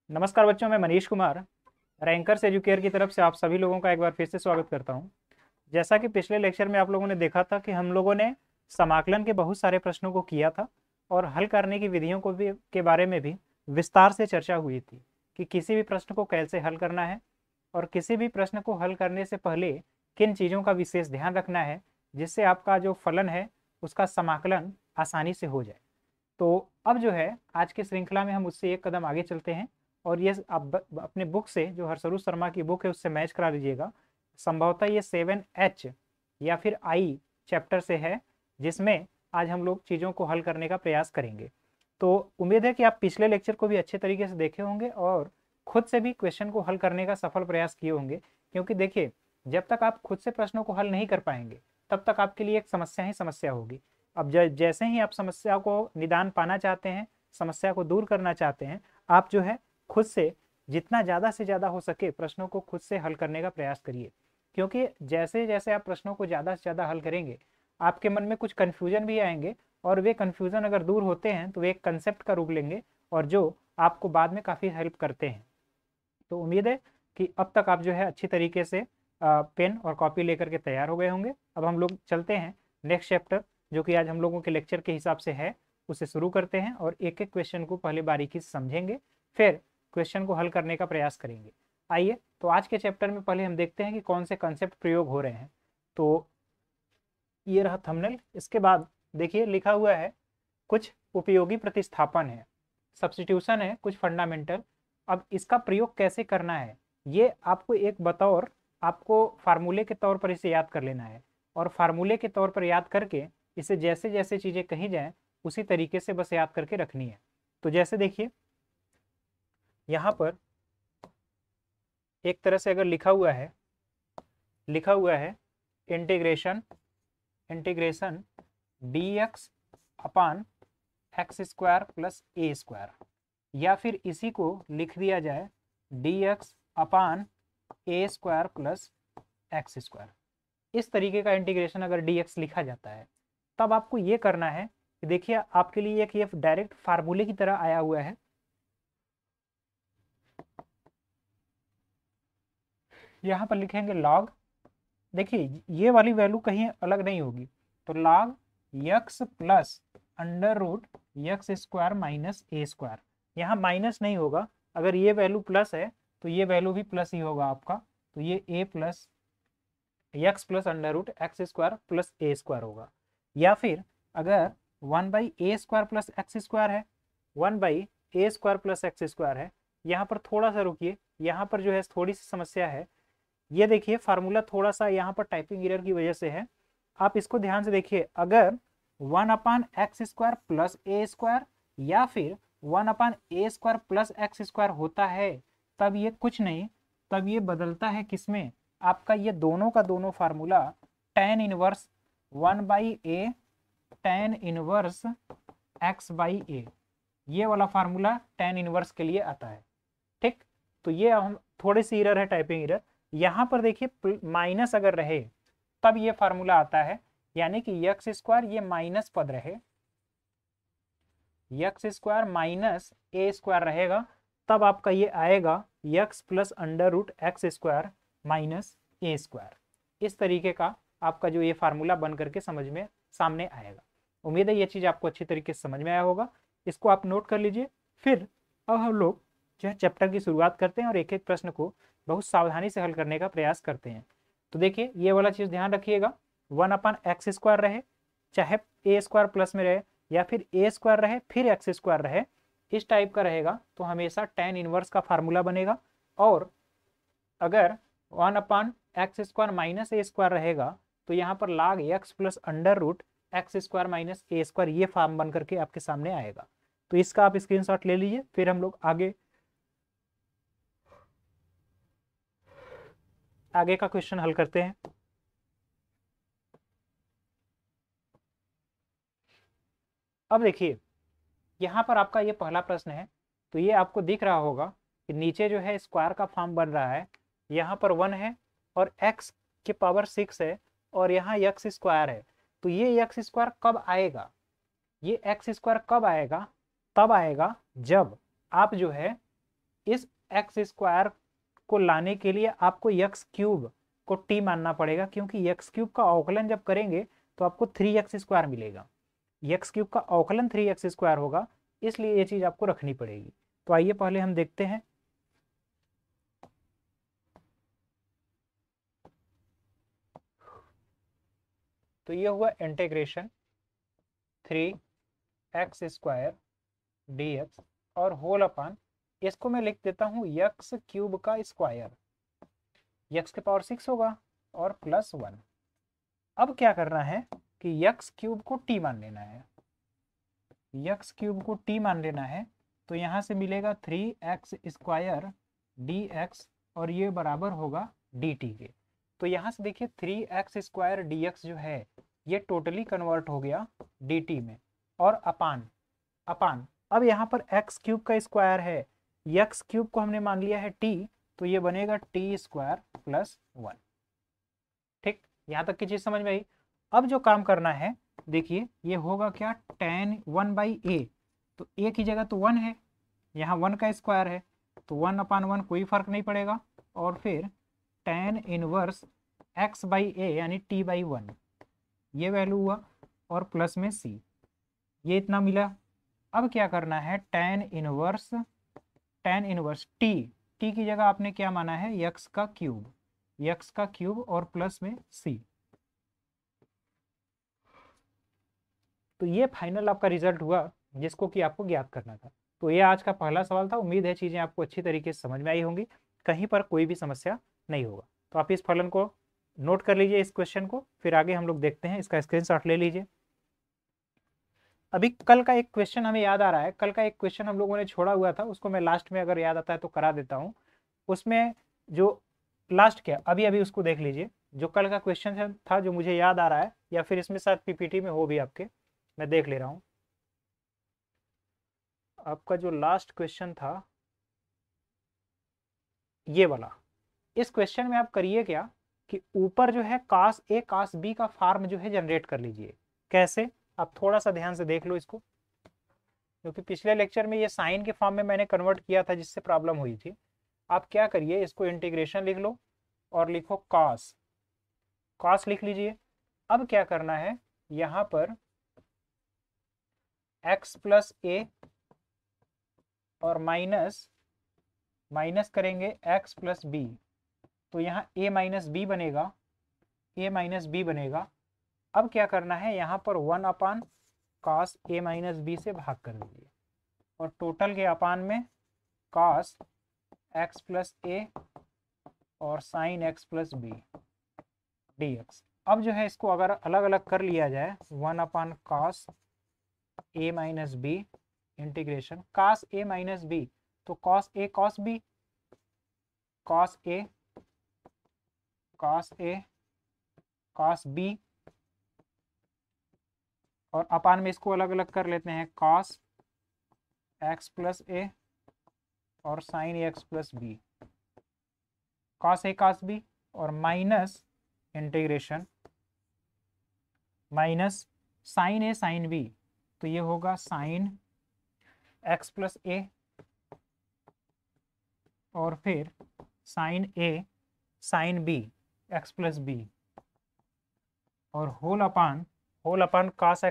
नमस्कार बच्चों, मैं मनीष कुमार रैंकर्स एजुकेयर की तरफ से आप सभी लोगों का एक बार फिर से स्वागत करता हूं। जैसा कि पिछले लेक्चर में आप लोगों ने देखा था कि हम लोगों ने समाकलन के बहुत सारे प्रश्नों को किया था और हल करने की विधियों को भी के बारे में भी विस्तार से चर्चा हुई थी कि किसी भी प्रश्न को कैसे हल करना है और किसी भी प्रश्न को हल करने से पहले किन चीज़ों का विशेष ध्यान रखना है, जिससे आपका जो फलन है उसका समाकलन आसानी से हो जाए। तो अब जो है आज की श्रृंखला में हम उससे एक कदम आगे चलते हैं और ये आप अपने बुक से, जो हरसरू शर्मा की बुक है, उससे मैच करा लीजिएगा। संभवतः ये 7H या फिर I चैप्टर से है, जिसमें आज हम लोग चीज़ों को हल करने का प्रयास करेंगे। तो उम्मीद है कि आप पिछले लेक्चर को भी अच्छे तरीके से देखे होंगे और खुद से भी क्वेश्चन को हल करने का सफल प्रयास किए होंगे, क्योंकि देखिए, जब तक आप खुद से प्रश्नों को हल नहीं कर पाएंगे तब तक आपके लिए एक समस्या ही समस्या होगी। अब जैसे ही आप समस्या को निदान पाना चाहते हैं, समस्या को दूर करना चाहते हैं, आप जो है खुद से जितना ज़्यादा से ज़्यादा हो सके प्रश्नों को खुद से हल करने का प्रयास करिए। क्योंकि जैसे जैसे आप प्रश्नों को ज़्यादा से ज़्यादा हल करेंगे, आपके मन में कुछ कन्फ्यूजन भी आएंगे और वे कन्फ्यूजन अगर दूर होते हैं तो वे एक कंसेप्ट का रूप लेंगे और जो आपको बाद में काफ़ी हेल्प करते हैं। तो उम्मीद है कि अब तक आप जो है अच्छी तरीके से पेन और कॉपी लेकर के तैयार हो गए होंगे। अब हम लोग चलते हैं नेक्स्ट चैप्टर, जो कि आज हम लोगों के लेक्चर के हिसाब से है, उसे शुरू करते हैं और एक एक क्वेश्चन को पहले बारीकी से समझेंगे, फिर क्वेश्चन को हल करने का प्रयास करेंगे। आइए, तो आज के चैप्टर में पहले हम देखते हैं कि कौन से कंसेप्ट प्रयोग हो रहे हैं। तो ये रहा थंबनेल। इसके बाद देखिए लिखा हुआ है कुछ उपयोगी प्रतिस्थापन है, सब्स्टिट्यूशन है, कुछ फंडामेंटल। अब इसका प्रयोग कैसे करना है ये आपको एक बतौर, आपको फार्मूले के तौर पर इसे याद कर लेना है और फार्मूले के तौर पर याद करके इसे जैसे जैसे चीज़ें कही जाएं उसी तरीके से बस याद करके रखनी है। तो जैसे देखिए यहाँ पर एक तरह से अगर लिखा हुआ है integration integration dx upon x square plus a square, या फिर इसी को लिख दिया जाए dx अपान ए स्क्वायर प्लस एक्स स्क्वायर। इस तरीके का इंटीग्रेशन अगर dx लिखा जाता है तब आपको ये करना है कि देखिए आपके लिए एक ये डायरेक्ट फार्मूले की तरह आया हुआ है। यहाँ पर लिखेंगे लॉग, देखिए ये वाली वैल्यू कहीं अलग नहीं होगी, तो log x plus under root x square minus a square. यहाँ माइनस नहीं होगा, अगर ये वैल्यू प्लस है तो ये वैल्यू भी प्लस ही होगा आपका, तो ये a plus x plus under root x square plus a square होगा। या फिर अगर 1/a² प्लस एक्स स्क्वायर है, 1/a² प्लस एक्स स्क्वायर है, यहाँ पर थोड़ा सा रुकिए, यहाँ पर जो है थोड़ी सी समस्या है। ये देखिए फार्मूला थोड़ा सा यहाँ पर टाइपिंग एरर की वजह से है, आप इसको ध्यान से देखिए। अगर 1/x² प्लस ए स्क्वायर या फिर 1/a² प्लस एक्स स्क्वायर होता है, तब ये कुछ नहीं, तब ये बदलता है किसमें, आपका ये दोनों का दोनों formula tan inverse 1/a tan inverse x/a, ये वाला फार्मूला tan इनवर्स के लिए आता है। ठीक, तो ये हम थोड़ी सी एरर है, टाइपिंग एरर। यहाँ पर देखिए माइनस अगर रहे तब ये फार्मूला आता है, यानी कि यक्स स्क्वायर ये माइनस पद रहे, x square minus a square रहेगा, तब आपका ये आएगा x plus under root x square minus a square. इस तरीके का आपका जो ये फार्मूला बन करके समझ में सामने आएगा। उम्मीद है ये चीज़ आपको अच्छी तरीके से समझ में आया होगा, इसको आप नोट कर लीजिए। फिर अब हम लोग जो है चैप्टर की शुरुआत करते हैं और एक एक प्रश्न को बहुत सावधानी से हल करने का प्रयास करते हैं। तो देखिए ये वाला चीज़ ध्यान रखिएगा, 1/x² रहे, चाहे ए स्क्वायर प्लस में रहे या फिर ए स्क्वायर रहे फिर एक्स स्क्वायर रहे, इस टाइप का रहेगा तो हमेशा tan इनवर्स का फार्मूला बनेगा। और अगर 1/x² माइनस ए स्क्वायर रहेगा तो यहाँ पर log x plus under root x square minus a square, ये फॉर्म बन करके आपके सामने आएगा। तो इसका आप स्क्रीनशॉट ले लीजिए, फिर हम लोग आगे का क्वेश्चन हल करते हैं। अब देखिए यहाँ पर आपका ये पहला प्रश्न है, तो ये आपको दिख रहा होगा कि नीचे जो है स्क्वायर का फॉर्म बन रहा है, यहाँ पर 1 है और x के पावर 6 है और यहाँ x स्क्वायर है। तो ये x स्क्वायर कब आएगा, ये x स्क्वायर कब आएगा, तब आएगा जब आप जो है इस एक्स स्क्वायर को लाने के लिए आपको एक्स क्यूब को टी मानना पड़ेगा, क्योंकि एक्स क्यूब का अवकलन जब करेंगे तो आपको 3x स्क्वायर मिलेगा। एक्स क्यूब का अवकलन 3x स्क्वायर होगा, इसलिए ये चीज आपको रखनी पड़ेगी। तो आइए पहले हम देखते हैं। तो ये हुआ इंटीग्रेशन 3x स्क्वायर dx और होल अपान, इसको मैं लिख देता हूं एक्स क्यूब का स्क्वायर, एक्स के पावर 6 होगा और +1। अब क्या करना है कि एक्स क्यूब को टी मान लेना है, एक्स क्यूब को टी मान लेना है। तो यहाँ से मिलेगा 3x स्क्वायर dx और ये बराबर होगा dt के। तो यहाँ से देखिए 3x स्क्वायर dx जो है ये टोटली कन्वर्ट हो गया dt में, और अपान अपान अब यहाँ पर एक्स क्यूब का स्क्वायर है, एक्स क्यूब को हमने मान लिया है टी, तो ये बनेगा टी स्क्वायर +1। ठीक, यहाँ तक की चीज समझ में आई। अब जो काम करना है देखिए, ये होगा क्या, tan 1/a, तो a की जगह तो 1 है, यहाँ 1 का स्क्वायर है, तो 1/1 कोई फर्क नहीं पड़ेगा, और फिर tan इनवर्स x/a यानी t/1, ये वैल्यू हुआ, और प्लस में c, ये इतना मिला। अब क्या करना है, tan इनवर्स t, t की जगह आपने क्या माना है, x का क्यूब और प्लस में c। तो ये फाइनल आपका रिजल्ट हुआ जिसको कि आपको ज्ञात करना था। तो ये आज का पहला सवाल था। उम्मीद है चीजें आपको अच्छी तरीके से समझ में आई होंगी, कहीं पर कोई भी समस्या नहीं होगा। तो आप इस फलन को नोट कर लीजिए, इस क्वेश्चन को, फिर आगे हम लोग देखते हैं। इसका स्क्रीनशॉट ले लीजिए। अभी कल का एक क्वेश्चन हमें याद आ रहा है, कल का एक क्वेश्चन हम लोगों ने छोड़ा हुआ था, उसको मैं लास्ट में अगर याद आता है तो करा देता हूँ। उसमें जो लास्ट क्या, अभी अभी उसको देख लीजिए। जो कल का क्वेश्चन था जो मुझे याद आ रहा है, या फिर इसमें शायद पीपीटी में हो भी आपके, मैं देख ले रहा हूँ। आपका जो लास्ट क्वेश्चन था ये वाला, इस क्वेश्चन में आप करिए क्या कि ऊपर जो है cos A cos B का फॉर्म जो है जनरेट कर लीजिए। कैसे, आप थोड़ा सा ध्यान से देख लो इसको, क्योंकि पिछले लेक्चर में ये साइन के फॉर्म में मैंने कन्वर्ट किया था जिससे प्रॉब्लम हुई थी। आप क्या करिए, इसको इंटीग्रेशन लिख लो और लिखो cos लिख लीजिए। अब क्या करना है, यहाँ पर x+a और माइनस करेंगे x+b, तो यहाँ a माइनस बी बनेगा। अब क्या करना है, यहाँ पर 1/cos a - b से भाग कर दीजिए, और टोटल के अपान में cos x+a और sin x+b dx। अब जो है इसको अगर अलग अलग कर लिया जाए, 1/cos a - b integration cos a - b, तो cos a cos b, cos a cos b, और अपान में इसको अलग अलग कर लेते हैं, cos x+a और sin x+b, cos a cos b, और minus integration minus sin a sin b, तो ये होगा sin x+a और फिर sin a sin b x+b, और whole upon cos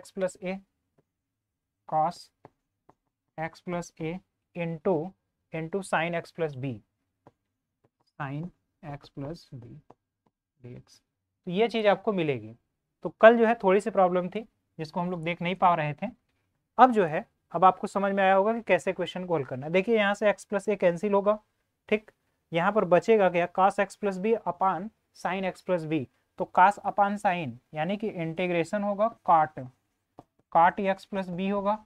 x+a into sin x+b dx। तो ये चीज आपको मिलेगी। तो कल जो है थोड़ी सी प्रॉब्लम थी जिसको हम लोग देख नहीं पा रहे थे। अब जो है, अब आपको समझ में आया होगा कि कैसे क्वेश्चन को हल करना है। देखिए यहाँ से x+a कैंसिल होगा, ठीक, यहाँ पर बचेगा क्या, cos x+b अपान sin x+b, तो cos अपान sin यानी कि इंटीग्रेशन होगा cot x+b होगा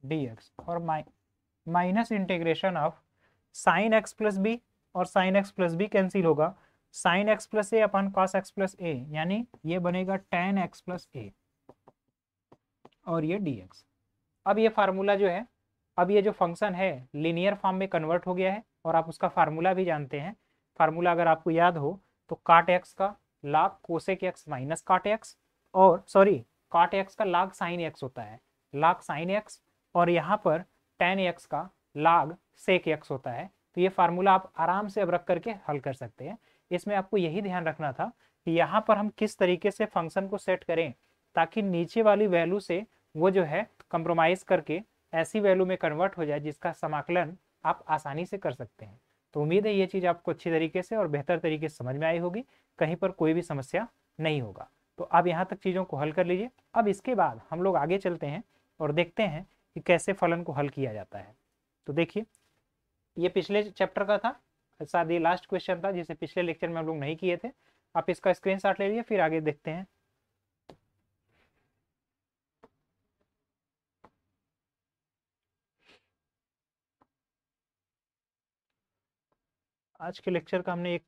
dx, और minus integration of sin x+b, और sin x+b कैंसिल होगा, sin x+a अपान cos x+a, यानी ये बनेगा tan x+a और ये dx। अब ये फार्मूला जो है, अब ये जो फंक्शन है लीनियर फॉर्म में कन्वर्ट हो गया है, और आप उसका फार्मूला भी जानते हैं। फार्मूला अगर आपको याद हो तो cot x का log cosec x minus cot x, और सॉरी cot x का log sin x होता है, log sin x, और यहाँ पर tan x का log सेक एक्स होता है। तो ये फार्मूला आप आराम से अब रख करके हल कर सकते हैं। इसमें आपको यही ध्यान रखना था कि यहाँ पर हम किस तरीके से फंक्शन को सेट करें ताकि नीचे वाली वैल्यू से वो जो है कंप्रोमाइज करके ऐसी वैल्यू में कन्वर्ट हो जाए जिसका समाकलन आप आसानी से कर सकते हैं। तो उम्मीद है ये चीज़ आपको अच्छी तरीके से और बेहतर तरीके से समझ में आई होगी, कहीं पर कोई भी समस्या नहीं होगा। तो आप यहाँ तक चीज़ों को हल कर लीजिए। अब इसके बाद हम लोग आगे चलते हैं और देखते हैं कि कैसे फलन को हल किया जाता है। तो देखिए, ये पिछले चैप्टर का था, शायद ये लास्ट क्वेश्चन था जिसे पिछले लेक्चर में हम लोग नहीं किए थे। आप इसका स्क्रीनशॉट ले लीजिए, फिर आगे देखते हैं। आज के लेक्चर का हमने एक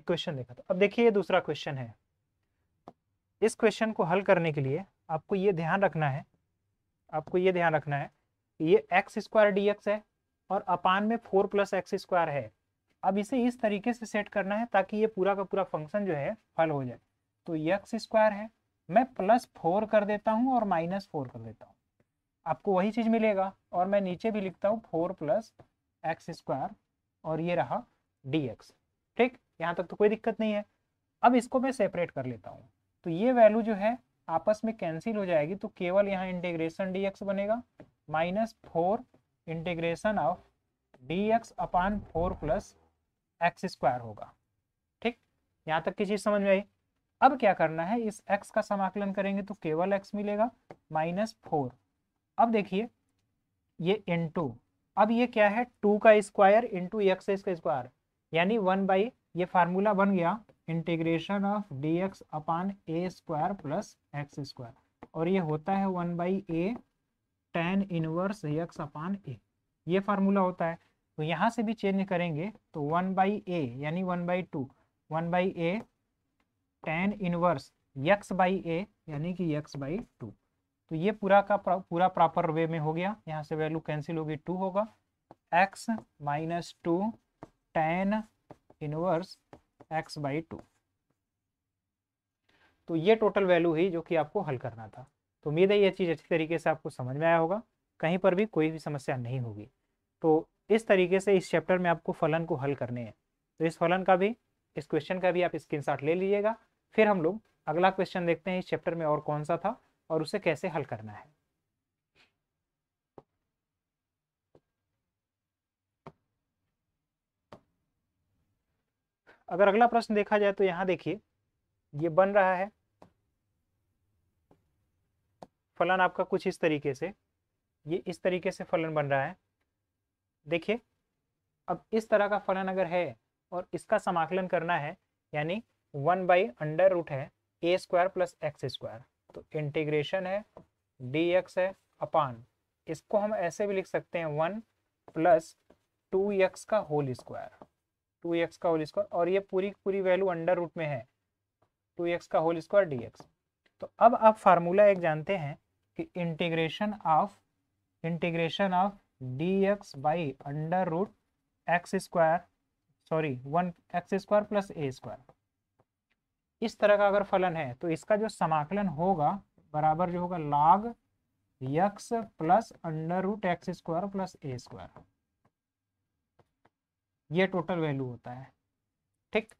क्वेश्चन देखा था। अब देखिए, ये दूसरा क्वेश्चन है। इस क्वेश्चन को हल करने के लिए आपको ये ध्यान रखना है कि ये एक्स स्क्वायर डी एक्स है और अपान में 4 प्लस एक्स स्क्वायर है। अब इसे इस तरीके से सेट करना है ताकि ये पूरा का पूरा फंक्शन जो है हल हो जाए। तो एक्स स्क्वायर है, मैं +4 कर देता हूँ और -4 कर देता हूँ, आपको वही चीज़ मिलेगा। और मैं नीचे भी लिखता हूँ 4 प्लस एक्स स्क्वायर और ये रहा डी एक्स। ठीक, यहाँ तक तो कोई दिक्कत नहीं है। अब इसको मैं सेपरेट कर लेता हूँ, तो ये वैल्यू जो है आपस में कैंसिल हो जाएगी। तो केवल यहाँ इंटीग्रेशन डी एक्स बनेगा, -4 integration of D x upon 4 plus x square होगा। ठीक, यहाँ तक की चीज़ समझ में आई। अब क्या करना है, इस x का समाकलन करेंगे तो केवल x मिलेगा -4। अब देखिए ये इनटू, अब ये क्या है 2 का स्क्वायर इंटू एक्स का स्क्वायर, यानी 1/, ये फार्मूला बन गया integration of D x upon A square plus x square, और ये होता है 1/a tan इनवर्स एक्स अपान ए, ये फार्मूला होता है। तो यहाँ से भी चेंज करेंगे तो 1/a यानी 1/2, 1/a tan इनवर्स x/a यानी कि x/2। तो ये पूरा का पूरा प्रॉपर वे में हो गया। यहाँ से वैल्यू कैंसिल होगी, 2 होगा, x - 2 tan इनवर्स x/2। तो ये टोटल वैल्यू ही जो कि आपको हल करना था। तो उम्मीद है ये चीज़ अच्छी तरीके से आपको समझ में आया होगा, कहीं पर भी कोई भी समस्या नहीं होगी। तो इस तरीके से इस चैप्टर में आपको फलन को हल करने हैं। तो इस फलन का भी, इस क्वेश्चन का भी आप स्क्रीनशॉट ले लीजिएगा। फिर हम लोग अगला क्वेश्चन देखते हैं इस चैप्टर में और कौन सा था और उसे कैसे हल करना है। अगर अगला प्रश्न देखा जाए तो यहाँ देखिए, ये बन रहा है फलन आपका कुछ इस तरीके से, ये इस तरीके से फलन बन रहा है। देखिए, अब इस तरह का फलन अगर है और इसका समाकलन करना है, यानी 1/√, है ए स्क्वायर प्लस एक्स स्क्वायर, तो इंटीग्रेशन है डी एक्स है अपान, इसको हम ऐसे भी लिख सकते हैं 1 + 2x का होल स्क्वायर, 2x का होल स्क्वायर, और ये पूरी पूरी वैल्यू अंडर रूट में है 2x का होल स्क्वायर dx। तो अब आप फार्मूला एक जानते हैं कि integration of dx by √x square, sorry 1x² plus a square, इस तरह का अगर फलन है तो इसका जो समाकलन होगा बराबर जो होगा log x plus √x² plus a square, ये टोटल वैल्यू होता है। ठीक,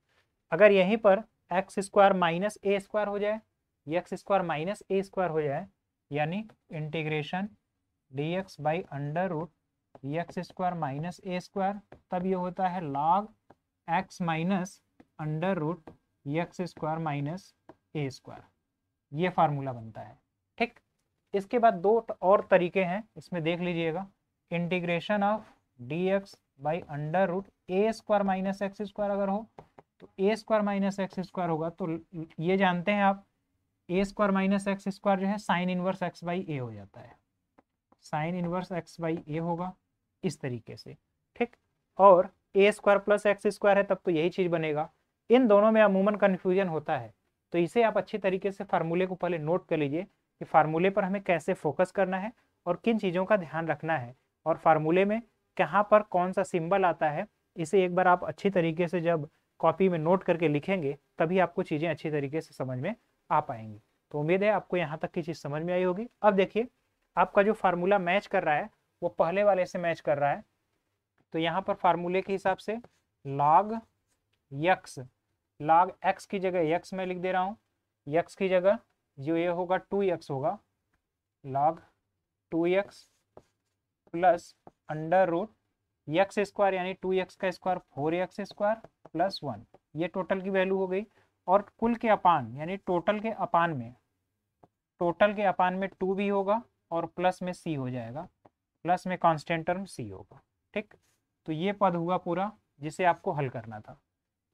अगर यहीं पर x² माइनस a स्क्वायर हो जाए, x² माइनस a स्क्वायर हो जाए, यानी integration dx by √x² minus a square, तब ये होता है log x minus √x² minus a square, ये फार्मूला बनता है। ठीक, इसके बाद दो और तरीके हैं, इसमें देख लीजिएगा। Integration of dx by √a² minus x square अगर हो तो a² माइनस एक्स स्क्वायर होगा, तो ये जानते हैं आप a² माइनस एक्स स्क्वायर जो है साइन इनवर्स x/a हो जाता है, साइन इनवर्स x/a होगा इस तरीके से। ठीक, और a² प्लस एक्स स्क्वायर है तब तो यही चीज़ बनेगा। इन दोनों में अमूमन कन्फ्यूजन होता है, तो इसे आप अच्छी तरीके से फार्मूले को पहले नोट कर लीजिए कि फार्मूले पर हमें कैसे फोकस करना है और किन चीज़ों का ध्यान रखना है, और फार्मूले में कहाँ पर कौन सा सिंबल आता है, इसे एक बार आप अच्छी तरीके से जब कॉपी में नोट करके लिखेंगे तभी आपको चीज़ें अच्छी तरीके से समझ में आ पाएंगी। तो उम्मीद है आपको यहाँ तक की चीज़ समझ में आई होगी। अब देखिए, आपका जो फार्मूला मैच कर रहा है वो पहले वाले से मैच कर रहा है। तो यहाँ पर फार्मूले के हिसाब से log यक्स, log x की जगह यक्स मैं लिख दे रहा हूँ, यक्स की जगह जो ये होगा 2x होगा, log 2x plus under root x square यानी 2x का स्क्वायर 4x स्क्वायर प्लस 1, ये टोटल की वैल्यू हो गई। और कुल के अपान यानी टोटल के अपान में, टोटल के अपान में 2 भी होगा और प्लस में c हो जाएगा, प्लस में कांस्टेंट टर्म c होगा। ठीक, तो ये पद हुआ पूरा जिसे आपको हल करना था।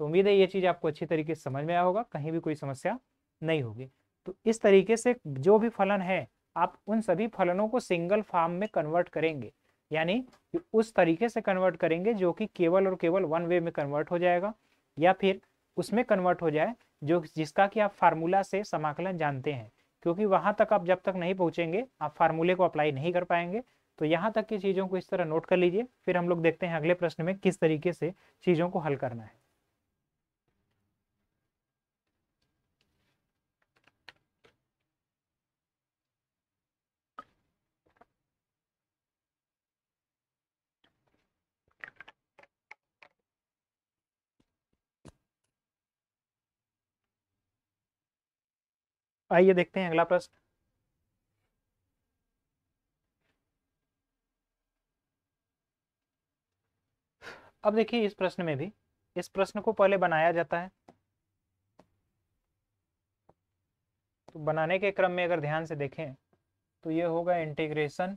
तो उम्मीद है ये चीज़ आपको अच्छी तरीके से समझ में आया होगा, कहीं भी कोई समस्या नहीं होगी। तो इस तरीके से जो भी फलन है आप उन सभी फलनों को सिंगल फॉर्म में कन्वर्ट करेंगे, यानी कि उस तरीके से कन्वर्ट करेंगे जो कि केवल और केवल वन वे में कन्वर्ट हो जाएगा, या फिर उसमें कन्वर्ट हो जाए जो जिसका कि आप फार्मूला से समाकलन जानते हैं, क्योंकि वहां तक आप जब तक नहीं पहुंचेंगे आप फार्मूले को अप्लाई नहीं कर पाएंगे। तो यहाँ तक की चीज़ों को इस तरह नोट कर लीजिए, फिर हम लोग देखते हैं अगले प्रश्न में किस तरीके से चीज़ों को हल करना है। आइए देखते हैं अगला प्रश्न। अब देखिए इस प्रश्न में भी, इस प्रश्न को पहले बनाया जाता है। तो बनाने के क्रम में अगर ध्यान से देखें तो ये होगा integration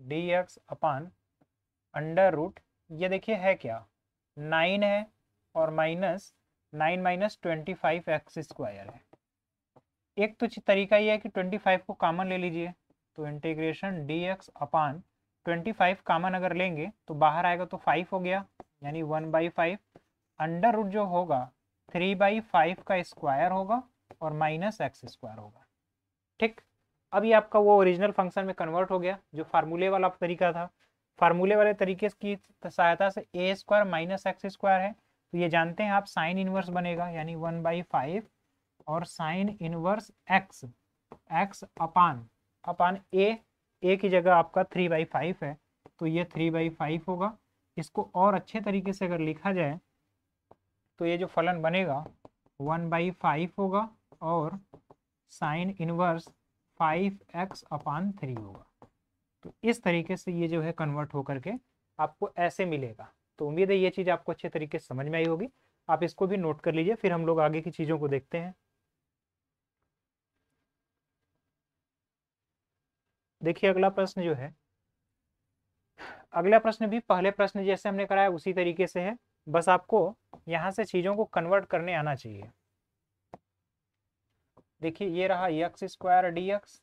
dx upon under root, ये देखिए है क्या 9 है और माइनस 9 माइनस 25x स्क्वायर है। एक तो तरीका ये है कि 25 को कॉमन ले लीजिए, तो इंटीग्रेशन dx अपान 25 कॉमन अगर लेंगे तो बाहर आएगा तो 5 हो गया, यानी 1/5 अंडर रूट जो होगा 3/5 का स्क्वायर होगा और माइनस एक्स स्क्वायर होगा। ठीक, अब ये आपका वो ओरिजिनल फंक्शन में कन्वर्ट हो गया जो फार्मूले वाला तरीका था। फार्मूले वाले तरीके की सहायता से ए स्क्वायर माइनस एक्स स्क्वायर है, तो ये जानते हैं आप साइन इनवर्स बनेगा, यानी 1/5 और साइन इनवर्स एक्स, एक्स अपान अपान ए की जगह आपका 3/5 है तो ये 3/5 होगा। इसको और अच्छे तरीके से अगर लिखा जाए तो ये जो फलन बनेगा 1/5 होगा और साइन इनवर्स 5x अपान 3 होगा। तो इस तरीके से ये जो है कन्वर्ट होकर के आपको ऐसे मिलेगा। तो उम्मीद है ये चीज़ आपको अच्छे तरीके से समझ में आई होगी, आप इसको भी नोट कर लीजिए, फिर हम लोग आगे की चीज़ों को देखते हैं। देखिए अगला प्रश्न जो है, अगला प्रश्न भी पहले प्रश्न जैसे हमने कराया उसी तरीके से है, बस आपको यहाँ से चीज़ों को कन्वर्ट करने आना चाहिए। देखिए ये रहा एक्स स्क्वायर डी एक्स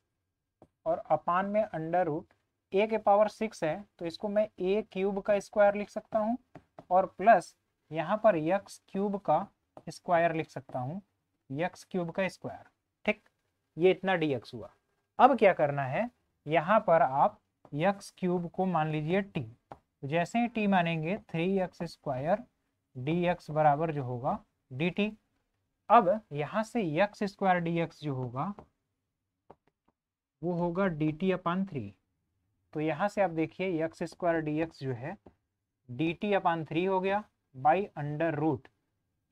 और अपान में अंडर रूट ए के पावर 6 है तो इसको मैं ए क्यूब का स्क्वायर लिख सकता हूँ और प्लस यहाँ पर एक्स क्यूब का स्क्वायर लिख सकता हूँ, एक्स क्यूब का स्क्वायर। ठीक, ये इतना डी एक्स हुआ। अब क्या करना है, यहाँ पर आप एक्स क्यूब को मान लीजिए टी, जैसे ही टी मानेंगे 3x स्क्वायर डी एक्स बराबर जो होगा डी टी। अब यहाँ से एक्स स्क्वायर डी एक्स जो होगा वो होगा डी टी अपान 3। तो यहाँ से आप देखिए एक्स स्क्वायर डी एक्स जो है डी टी अपान 3 हो गया by under root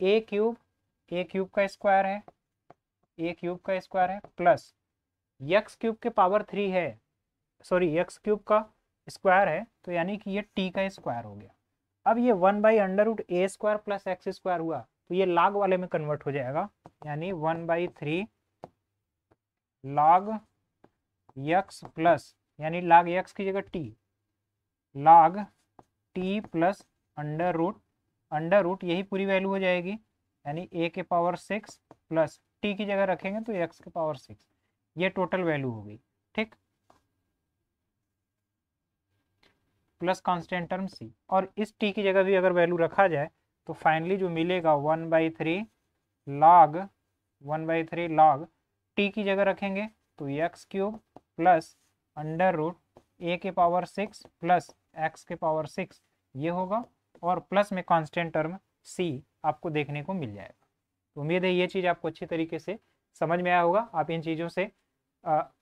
a cube का स्क्वायर है, ए क्यूब का स्क्वायर है प्लस एक्स क्यूब के पावर 3 है, सॉरी एक्स क्यूब का स्क्वायर है तो यानी कि ये टी का स्क्वायर हो गया। अब ये 1/√a² प्लस एक्स स्क्वायर हुआ तो ये लॉग वाले में कन्वर्ट हो जाएगा, यानी 1/3 लॉग एक्स प्लस, यानी लॉग एक्स की जगह t, log t plus under root यही पूरी वैल्यू हो जाएगी, यानी a के पावर 6 प्लस टी की जगह रखेंगे तो x के पावर 6, ये टोटल वैल्यू होगी। ठीक, प्लस कांस्टेंट टर्म c, और इस t की जगह भी अगर वैल्यू रखा जाए तो फाइनली जो मिलेगा 1/3 लॉग टी की जगह रखेंगे तो x cube plus under root a के पावर 6 प्लस एक्स के पावर 6 ये होगा, और प्लस में कांस्टेंट टर्म c आपको देखने को मिल जाएगा। तो उम्मीद है ये चीज़ आपको अच्छी तरीके से समझ में आया होगा। आप इन चीज़ों से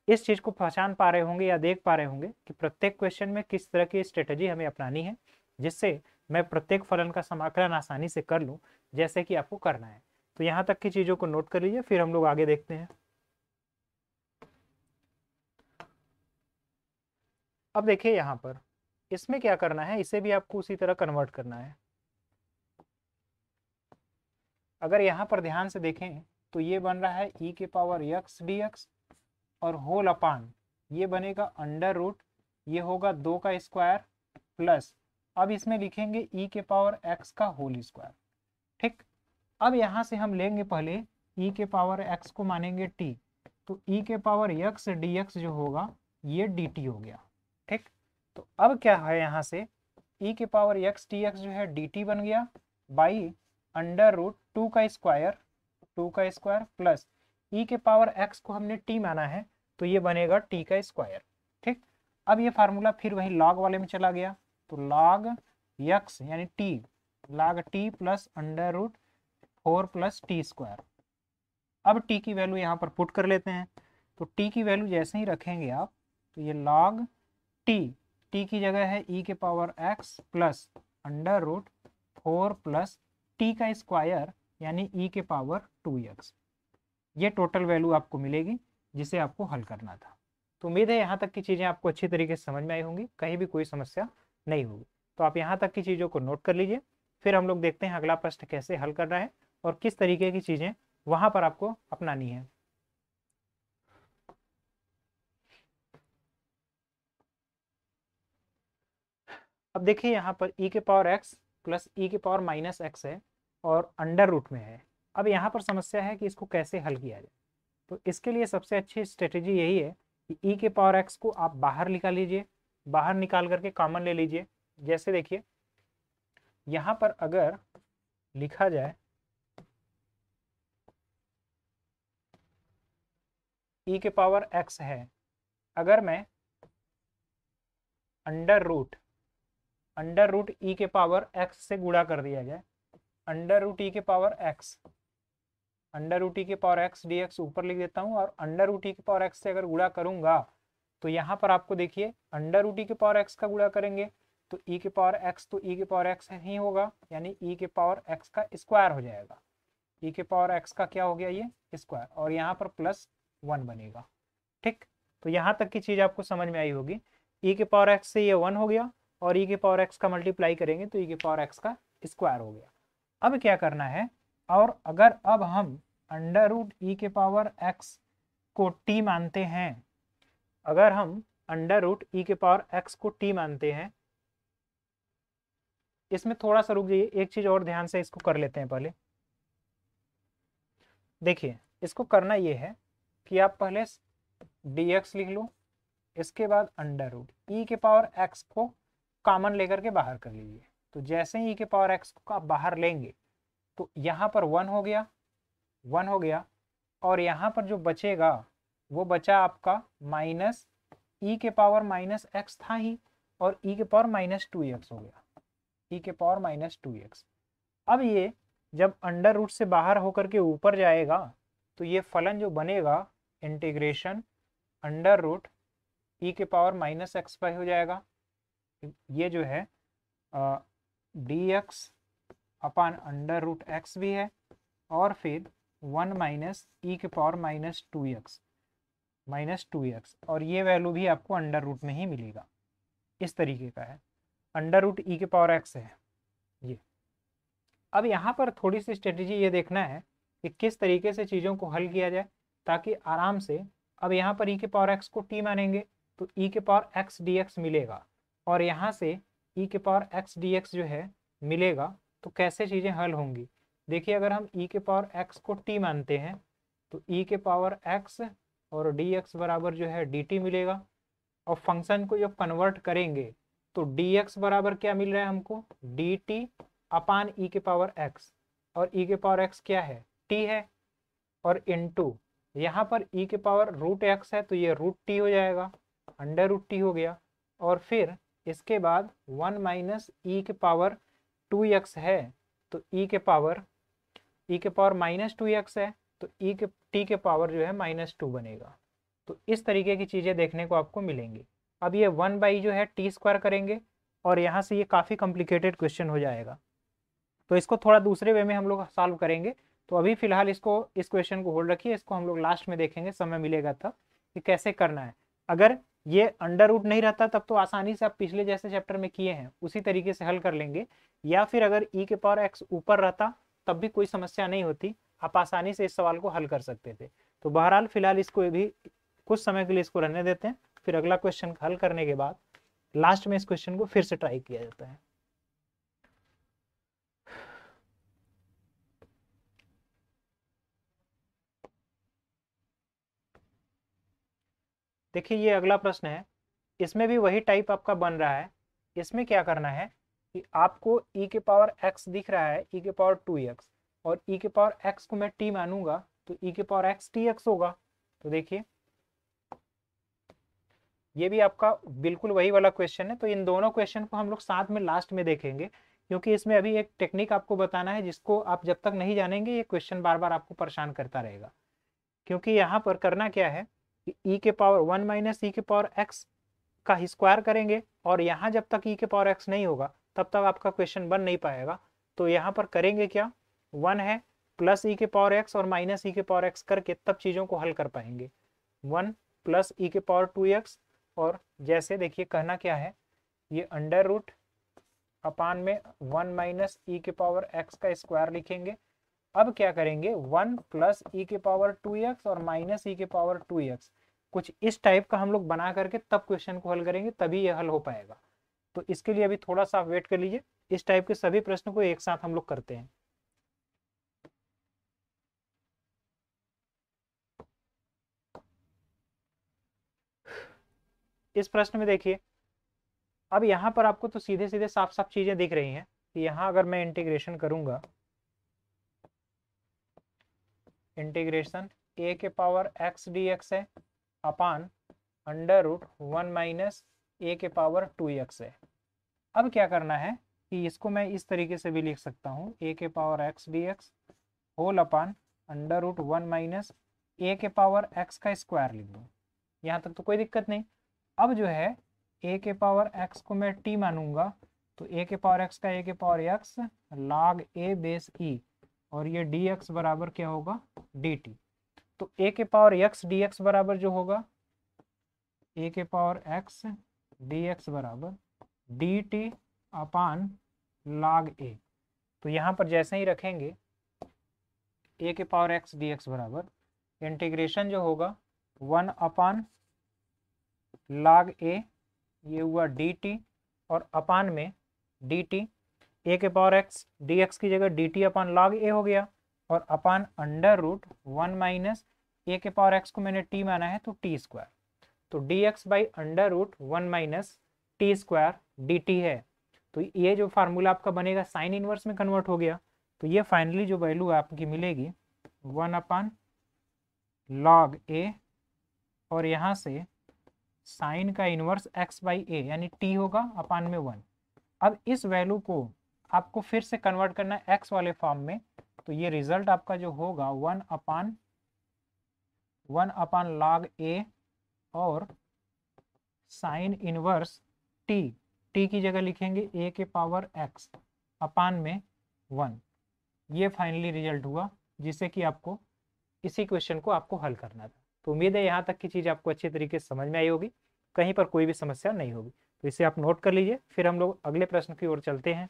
इस चीज को पहचान पा रहे होंगे या देख पा रहे होंगे कि प्रत्येक क्वेश्चन में किस तरह की स्ट्रेटेजी हमें अपनानी है, जिससे मैं प्रत्येक फलन का समाकलन आसानी से कर लूं जैसे कि आपको करना है। तो यहाँ तक की चीजों को नोट कर लीजिए, फिर हम लोग आगे देखते हैं। अब देखिए यहाँ पर इसमें क्या करना है, इसे भी आपको उसी तरह कन्वर्ट करना है। अगर यहाँ पर ध्यान से देखें तो ये बन रहा है e के पावर x dx और होल अपान ये बनेगा अंडर रूट, ये होगा 2 का स्क्वायर प्लस, अब इसमें लिखेंगे e के पावर x का होल स्क्वायर। ठीक, अब यहाँ से हम लेंगे पहले e के पावर x को मानेंगे t, तो e के पावर x dx जो होगा ये dt हो गया। ठीक, तो अब क्या है, यहाँ से e के पावर x dx जो है dt बन गया बाई अंडर रूट 2 का स्क्वायर प्लस e के पावर x को हमने t माना है तो ये बनेगा t का स्क्वायर। ठीक, अब ये फार्मूला फिर वही लॉग वाले में चला गया, तो लॉग x यानी t, log t plus under root 4 plus t square. अब t की वैल्यू यहाँ पर पुट कर लेते हैं, तो t की वैल्यू जैसे ही रखेंगे आप तो ये लॉग t की जगह है e के power x plus under root 4 plus t का स्क्वायर यानी e के पावर 2x, ये टोटल वैल्यू आपको मिलेगी जिसे आपको हल करना था। तो उम्मीद है यहाँ तक की चीज़ें आपको अच्छी तरीके से समझ में आई होंगी, कहीं भी कोई समस्या नहीं होगी। तो आप यहाँ तक की चीज़ों को नोट कर लीजिए, फिर हम लोग देखते हैं अगला प्रश्न कैसे हल करना है और किस तरीके की चीज़ें वहाँ पर आपको अपनानी है। अब देखिए यहाँ पर e के पावर x प्लस e के पावर माइनस x है और अंडर रूट में है। अब यहाँ पर समस्या है कि इसको कैसे हल किया जाए, तो इसके लिए सबसे अच्छी स्ट्रेटेजी यही है कि e के पावर x को आप बाहर निकाल लीजिए, बाहर निकाल करके कॉमन ले लीजिए। जैसे देखिए यहाँ पर अगर लिखा जाए e के पावर x है, अगर मैं अंडर रूट e के पावर x से गुणा कर दिया जाए, अंडर रूट e के पावर x, अंडर रूट ई के पावर एक्स डी एक्स ऊपर लिख देता हूँ, और अंडर रूट ई के पावर एक्स से अगर गुणा करूंगा तो यहाँ पर आपको देखिए अंडर रूट ई के पावर एक्स का गुणा करेंगे तो ई के पावर एक्स तो ई के पावर एक्स ही होगा, यानी ई के पावर एक्स का स्क्वायर हो जाएगा। ई के पावर एक्स का क्या हो गया, ये स्क्वायर, और यहाँ पर +1 बनेगा। ठीक, तो यहाँ तक की चीज़ आपको समझ में आई होगी। ई के पावर एक्स से ये 1 हो गया और ई के पावर एक्स का मल्टीप्लाई करेंगे तो ई के पावर एक्स का स्क्वायर हो गया। अब क्या करना है, और अगर अब हम अंडर रूट ई के पावर एक्स को टी मानते हैं, अगर हम अंडर रूट ई के पावर एक्स को टी मानते हैं, इसमें थोड़ा सा रुक जाइए, एक चीज और ध्यान से इसको कर लेते हैं। पहले देखिए इसको करना ये है कि आप पहले dx लिख लो, इसके बाद अंडर रूट ई के पावर एक्स को कॉमन लेकर के बाहर कर लीजिए। तो जैसे ही ई के पावर एक्स को आप बाहर लेंगे तो यहाँ पर 1 हो गया, 1 हो गया, और यहाँ पर जो बचेगा वो बचा आपका माइनस ई के पावर माइनस एक्स था ही, और ई के पावर -2x हो गया, ई के पावर -2x। अब ये जब अंडर रूट से बाहर होकर के ऊपर जाएगा तो ये फलन जो बनेगा इंटीग्रेशन अंडर रूट ई के पावर -x हो जाएगा। ये जो है dx upon under root x भी है, और फिर 1 माइनस ई के पावर -2x, और ये वैल्यू भी आपको अंडर रूट में ही मिलेगा। इस तरीके का है, अंडर रूट ई के पावर एक्स है ये। अब यहाँ पर थोड़ी सी स्ट्रेटेजी ये देखना है कि किस तरीके से चीज़ों को हल किया जाए ताकि आराम से, अब यहाँ पर ई के पावर एक्स को टी मानेंगे तो ई के पावर एक्स डी एक्स मिलेगा, और यहाँ से ई के पावर एक्स डी एक्स जो है मिलेगा। तो कैसे चीज़ें हल होंगी, देखिए अगर हम ई के पावर एक्स को टी मानते हैं तो ई के पावर एक्स और डी एक्स बराबर जो है डी टी मिलेगा, और फंक्शन को जब कन्वर्ट करेंगे तो डी एक्स बराबर क्या मिल रहा है हमको, डी टी अपान ई के पावर एक्स, और ई के पावर एक्स क्या है, टी है, और इनटू यहाँ पर ई के पावर रूट एक्स है तो ये रूट टी हो जाएगा, अंडर रूट टी हो गया, और फिर इसके बाद 1 माइनस ई के पावर 2x है तो ई के पावर -2x है तो ई के टी के पावर जो है -2 बनेगा। तो इस तरीके की चीज़ें देखने को आपको मिलेंगी। अब ये 1 जो है टी स्क्वायर करेंगे और यहाँ से ये काफ़ी कॉम्प्लिकेटेड क्वेश्चन हो जाएगा, तो इसको थोड़ा दूसरे वे में हम लोग सॉल्व करेंगे। तो अभी फिलहाल इसको, इस क्वेश्चन को होल्ड रखिए, इसको हम लोग लास्ट में देखेंगे, समय मिलेगा तब कि कैसे करना है। अगर ये अंडर रूट नहीं रहता तब तो आसानी से आप पिछले जैसे चैप्टर में किए हैं उसी तरीके से हल कर लेंगे, या फिर अगर ई के पावर एक्स ऊपर रहता तब भी कोई समस्या नहीं होती, आप आसानी से इस सवाल को हल कर सकते थे। तो बहरहाल फिलहाल इसको भी कुछ समय के लिए इसको रहने देते हैं, फिर अगला क्वेश्चन हल करने के बाद लास्ट में इस क्वेश्चन को फिर से ट्राई किया जाता है। देखिए ये अगला प्रश्न है, इसमें भी वही टाइप आपका बन रहा है। इसमें क्या करना है कि आपको e के पावर x दिख रहा है, e के पावर 2x, और e के पावर x को मैं t मानूंगा तो e के पावर x tx होगा। तो देखिए ये भी आपका बिल्कुल वही वाला क्वेश्चन है। तो इन दोनों क्वेश्चन को हम लोग साथ में लास्ट में देखेंगे, क्योंकि इसमें अभी एक टेक्निक आपको बताना है जिसको आप जब तक नहीं जानेंगे ये क्वेश्चन बार बार आपको परेशान करता रहेगा। क्योंकि यहाँ पर करना क्या है कि e के पावर 1 माइनस ई के पावर x का स्क्वायर करेंगे, और यहाँ जब तक e के पावर x नहीं होगा तब तक आपका क्वेश्चन बन नहीं पाएगा। तो यहाँ पर करेंगे क्या, 1 है प्लस e के पावर x और माइनस ई के पावर x करके तब चीज़ों को हल कर पाएंगे। 1 प्लस ई के पावर 2x, और जैसे देखिए कहना क्या है, ये अंडर रूट अपान में 1 माइनस ई के पावर x का स्क्वायर लिखेंगे। अब क्या करेंगे, 1 प्लस ई के पावर 2x और माइनस ई के पावर 2x, कुछ इस टाइप का हम लोग बना करके तब क्वेश्चन को हल करेंगे, तभी ये हल हो पाएगा। तो इसके लिए अभी थोड़ा सा वेट कर लीजिए, इस टाइप के सभी प्रश्न को एक साथ हम लोग करते हैं। इस प्रश्न में देखिए, अब यहाँ पर आपको तो सीधे सीधे साफ साफ चीजें दिख रही हैं कि यहाँ अगर मैं इंटीग्रेशन करूंगा, इंटीग्रेशन ए के पावर x dx है अपान अंडर रूट 1 माइनस ए के पावर 2x है। अब क्या करना है कि इसको मैं इस तरीके से भी लिख सकता हूँ, ए के power x dx whole upon under root 1 minus a के पावर x का स्क्वायर लिख दूँ। यहाँ तक तो कोई दिक्कत नहीं। अब जो है ए के पावर x को मैं t मानूंगा, तो ए के पावर x का ए के power x log a base e, और ये dx बराबर क्या होगा, dt। तो ए के पावर x dx बराबर जो होगा, ए के पावर x dx बराबर dt अपान log a। तो यहाँ पर जैसे ही रखेंगे ए के पावर x dx बराबर इंटीग्रेशन जो होगा 1 अपान log a, ये हुआ dt, और अपान में dt, ए के पावर x dx की जगह dt अपान log a हो गया, और अपान अंडर रूट 1 माइनस ए के पावर x को मैंने t माना है तो t स्क्वायर, तो dx by under root 1 minus t square dt है। तो ये जो फार्मूला आपका बनेगा साइन इनवर्स में कन्वर्ट हो गया। तो ये फाइनली जो वैल्यू आपकी मिलेगी 1 अपान log a, और यहाँ से साइन का इनवर्स x बाई ए यानी t होगा अपान में 1। अब इस वैल्यू को आपको फिर से कन्वर्ट करना है x वाले फॉर्म में, तो ये रिजल्ट आपका जो होगा 1 अपान log a और साइन इनवर्स t, t की जगह लिखेंगे a के पावर x अपान में 1। ये फाइनली रिजल्ट हुआ जिससे कि आपको इसी क्वेश्चन को आपको हल करना था। तो उम्मीद है यहाँ तक की चीज़ आपको अच्छे तरीके से समझ में आई होगी, कहीं पर कोई भी समस्या नहीं होगी। तो इसे आप नोट कर लीजिए, फिर हम लोग अगले प्रश्न की ओर चलते हैं।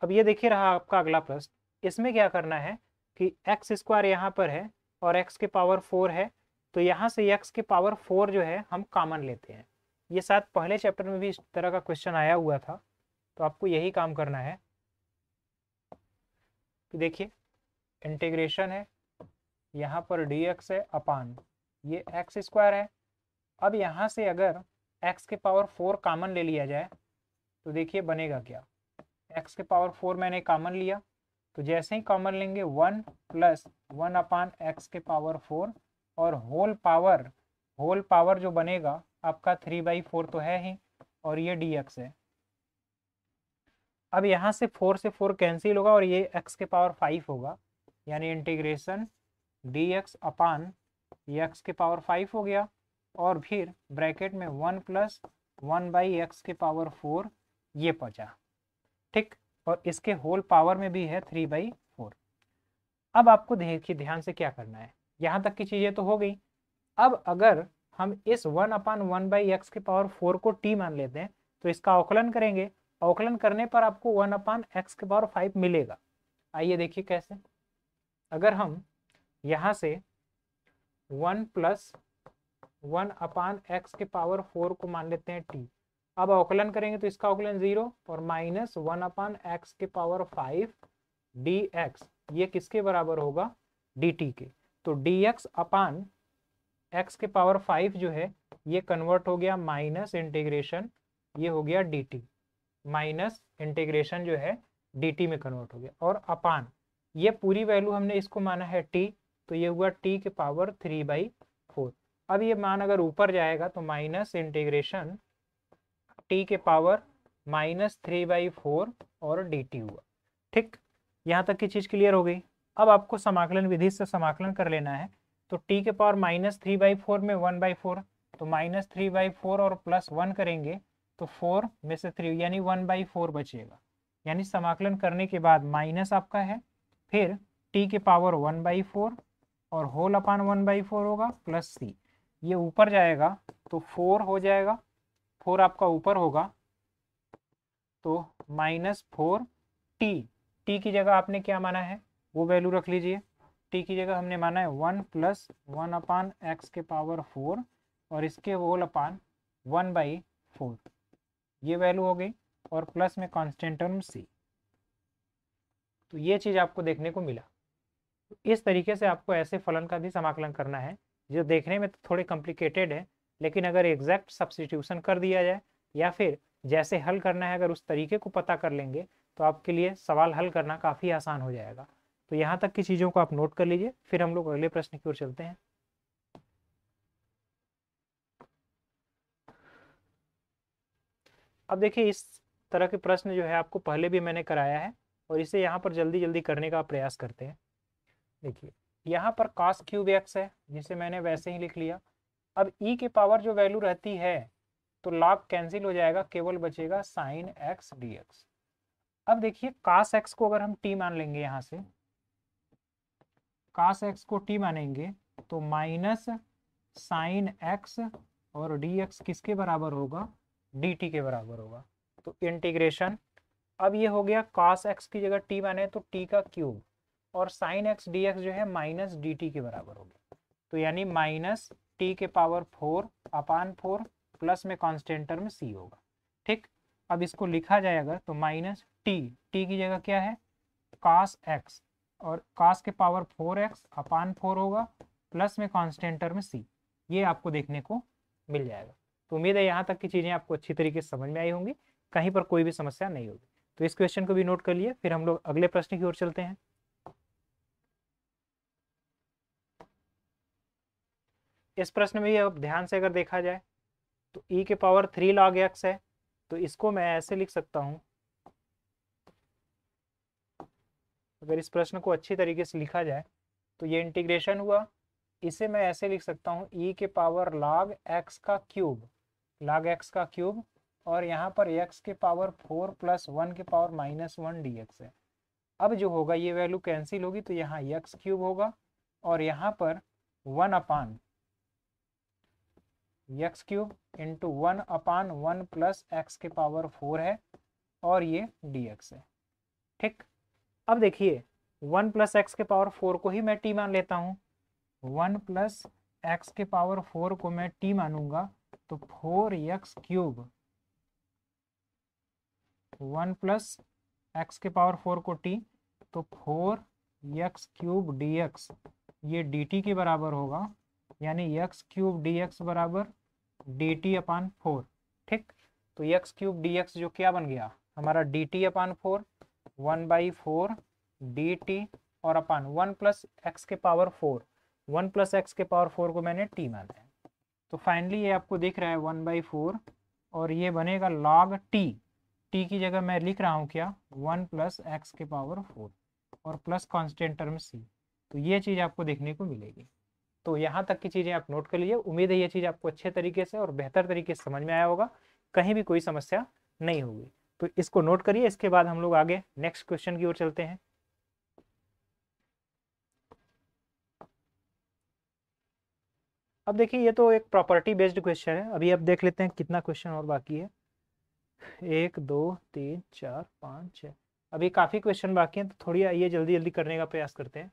अब ये देखिए रहा आपका अगला प्रश्न, इसमें क्या करना है कि एक्स स्क्वायर यहाँ पर है और एक्स के पावर 4 है, तो यहाँ से एक्स के पावर 4 जो है हम कॉमन लेते हैं। ये शायद पहले चैप्टर में भी इस तरह का क्वेश्चन आया हुआ था, तो आपको यही काम करना है कि देखिए इंटीग्रेशन है, यहाँ पर dx है अपान ये एक्स स्क्वायर है। अब यहाँ से अगर x के पावर 4 कॉमन ले लिया जाए तो देखिए बनेगा क्या, x के पावर 4 मैंने कॉमन लिया, तो जैसे ही कॉमन लेंगे 1 प्लस 1 अपान एक्स के पावर 4, और होल पावर जो बनेगा आपका 3/4 तो है ही, और ये dx है। अब यहाँ से 4 से 4 कैंसिल होगा और ये x के पावर 5 होगा, यानी इंटीग्रेशन dx अपान x के पावर 5 हो गया, और फिर ब्रैकेट में 1 प्लस 1/x के पावर 4 ये बचा। ठीक, और इसके होल पावर में भी है 3/4। अब आपको देखिए ध्यान से क्या करना है, यहाँ तक की चीजें तो हो गई। अब अगर हम इस 1/1/x के पावर 4 को t मान लेते हैं तो इसका अवकलन करेंगे, अवकलन करने पर आपको 1/x के पावर 5 मिलेगा। आइए देखिए कैसे। अगर हम यहाँ से 1 प्लस 1/x के पावर 4 को मान लेते हैं t, अब अवकलन करेंगे तो इसका अवकलन 0 और माइनस 1/x के पावर 5 dx, ये किसके बराबर होगा, dt के। तो dx अपान x के पावर 5 जो है ये कन्वर्ट हो गया माइनस इंटीग्रेशन, ये हो गया dt, माइनस इंटीग्रेशन जो है dt में कन्वर्ट हो गया, और अपान ये पूरी वैल्यू हमने इसको माना है t, तो ये हुआ t के पावर 3/4। अब ये मान अगर ऊपर जाएगा तो माइनस इंटीग्रेशन t के पावर माइनस 3/4 और dt हुआ। ठीक, यहाँ तक की चीज क्लियर हो गई। अब आपको समाकलन विधि से समाकलन कर लेना है। तो t के पावर माइनस 3/4 में 1/4, तो माइनस 3/4 और प्लस 1 करेंगे तो 4 में से 3 यानी 1/4 बचेगा। यानी समाकलन करने के बाद माइनस आपका है, फिर t के पावर 1/4 और होल अपान 1/4 होगा प्लस c, ये ऊपर जाएगा तो 4 हो जाएगा, 4 आपका ऊपर होगा तो -4t, t की जगह आपने क्या माना है वो वैल्यू रख लीजिए। t की जगह हमने माना है 1 प्लस 1/x के पावर 4 और इसके होल अपान 1/4, ये वैल्यू हो गई, और प्लस में कांस्टेंट टर्म c। तो ये चीज आपको देखने को मिला। इस तरीके से आपको ऐसे फलन का भी समाकलन करना है जो देखने में थोड़े कॉम्प्लिकेटेड है, लेकिन अगर एग्जैक्ट सब्स्टिट्यूशन कर दिया जाए या फिर जैसे हल करना है अगर उस तरीके को पता कर लेंगे तो आपके लिए सवाल हल करना काफ़ी आसान हो जाएगा। तो यहाँ तक की चीज़ों को आप नोट कर लीजिए, फिर हम लोग अगले प्रश्न की ओर चलते हैं। अब देखिए इस तरह के प्रश्न जो है आपको पहले भी मैंने कराया है और इसे यहाँ पर जल्दी जल्दी करने का प्रयास करते हैं। देखिए यहाँ पर cos क्यूब x है जिसे मैंने वैसे ही लिख लिया। अब e के पावर जो वैल्यू रहती है तो log कैंसिल हो जाएगा, केवल बचेगा sin x dx। अब देखिए cos x को अगर हम t मान लेंगे, यहाँ से cos x को t मानेंगे तो माइनस sin x और dx किसके बराबर होगा, dt के बराबर होगा। तो इंटीग्रेशन, अब ये हो गया cos x की जगह t माने तो t का क्यूब, और sin x dx जो है माइनस dt के बराबर हो गया। तो यानी माइनस t के पावर 4 अपान 4 प्लस में कांस्टेंट टर्म c होगा। ठीक, अब इसको लिखा जाए अगर तो माइनस t की जगह क्या है cos x, और cos के पावर 4x अपान 4 होगा प्लस में कांस्टेंट टर्म c, ये आपको देखने को मिल जाएगा। तो उम्मीद है यहाँ तक की चीज़ें आपको अच्छी तरीके से समझ में आई होंगी, कहीं पर कोई भी समस्या नहीं होगी। तो इस क्वेश्चन को भी नोट कर लिए, फिर हम लोग अगले प्रश्न की ओर चलते हैं। इस प्रश्न में अब ध्यान से अगर देखा जाए तो e के पावर 3 log x है, तो इसको मैं ऐसे लिख सकता हूँ। अगर इस प्रश्न को अच्छी तरीके से लिखा जाए तो ये इंटीग्रेशन हुआ, इसे मैं ऐसे लिख सकता हूँ e के पावर log x का क्यूब, log x का क्यूब, और यहाँ पर x के पावर 4 प्लस 1 के पावर -1 dx है। अब जो होगा ये वैल्यू कैंसिल होगी तो यहाँ x क्यूब होगा, और यहाँ पर 1 अपान x क्यूब इंटू 1 अपान 1 प्लस x के पावर 4 है, और ये dx है। ठीक, अब देखिए 1 प्लस एक्स के पावर 4 को ही मैं t मान लेता हूँ। 1 प्लस एक्स के पावर 4 को मैं t मानूंगा तो 4x क्यूब, 1 प्लस एक्स के पावर 4 को t तो 4x क्यूब dx, ये dt के बराबर होगा, यानी x क्यूब dx बराबर dt अपान 4। ठीक, तो x क्यूब dx जो क्या बन गया हमारा dt अपान 4, 1/4 dt, और अपान 1 प्लस एक्स के पावर 4, 1 प्लस एक्स के पावर 4 को मैंने t माना है। तो फाइनली ये आपको दिख रहा है 1/4, और ये बनेगा log t की जगह मैं लिख रहा हूँ क्या 1 प्लस एक्स के पावर 4 और प्लस कांस्टेंट टर्म c। तो ये चीज़ आपको देखने को मिलेगी। तो यहाँ तक की चीज़ें आप नोट कर लीजिए। उम्मीद है ये चीज़ आपको अच्छे तरीके से और बेहतर तरीके से समझ में आया होगा, कहीं भी कोई समस्या नहीं होगी। तो इसको नोट करिए। इसके बाद हम लोग आगे नेक्स्ट क्वेश्चन की ओर चलते हैं। अब देखिए ये तो एक प्रॉपर्टी बेस्ड क्वेश्चन है। अभी अब देख लेते हैं कितना क्वेश्चन और बाकी है। 1 2 3 4 5 6, अभी काफ़ी क्वेश्चन बाकी हैं, तो थोड़ी आइए जल्दी जल्दी करने का प्रयास करते हैं।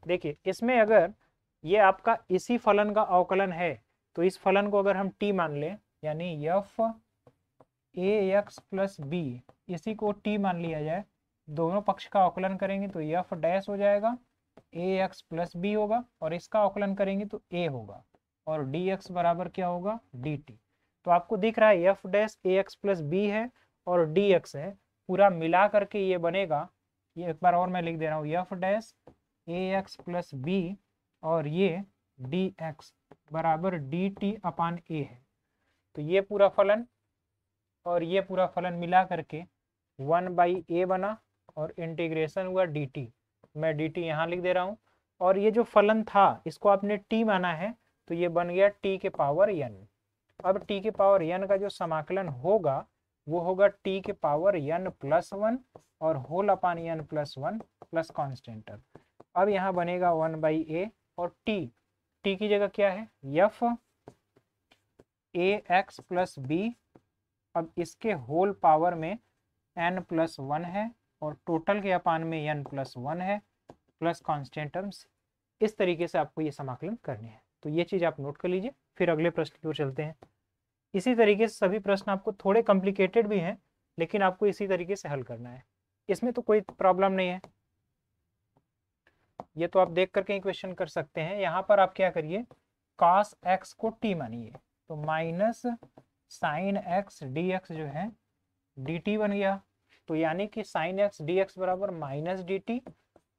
देखिए इसमें अगर ये आपका इसी फलन का अवकलन है, तो इस फलन को अगर हम t मान लें, यानी f a x plus b, इसी को t मान लिया जाए, दोनों पक्ष का अवकलन करेंगे तो एफ डैश हो जाएगा, ए एक्स प्लस बी होगा, और इसका अवकलन करेंगे तो a होगा, और डी एक्स बराबर क्या होगा, डी टी। तो आपको दिख रहा है एफ डैश ए एक्स प्लस बी है और डी एक्स है, पूरा मिला करके ये बनेगा, ये एक बार और मैं लिख दे रहा हूँ, एफ डैश ए एक्स प्लस बी और ये डी एक्स बराबर डी टी अपान ए है। तो ये पूरा फलन और ये पूरा फलन मिला करके 1/a बना, और इंटीग्रेशन हुआ dt। मैं dt यहाँ लिख दे रहा हूँ, और ये जो फलन था इसको आपने t माना है, तो ये बन गया t के पावर n। अब t के पावर n का जो समाकलन होगा वो होगा t के पावर n प्लस 1 और whole upon n plus 1 plus constant. अब यहाँ बनेगा 1/a और t की जगह क्या है, f ए एक्स प्लस बी। अब इसके होल पावर में n प्लस 1 है और टोटल के अपान में n प्लस 1 है प्लस कांस्टेंट टर्म्स। इस तरीके से आपको ये समाकलन करने हैं। तो ये चीज़ आप नोट कर लीजिए। फिर अगले प्रश्न की ओर चलते हैं। इसी तरीके से सभी प्रश्न आपको थोड़े कॉम्प्लिकेटेड भी हैं, लेकिन आपको इसी तरीके से हल करना है, इसमें तो कोई प्रॉब्लम नहीं है। ये तो आप देख करके ही क्वेश्चन कर सकते हैं। यहाँ पर आप क्या करिए, cos x को t मानिए, तो minus sine x D x जो है डी टी बन गया। तो यानी कि साइन एक्स डी एक्स बराबर माइनस डी टी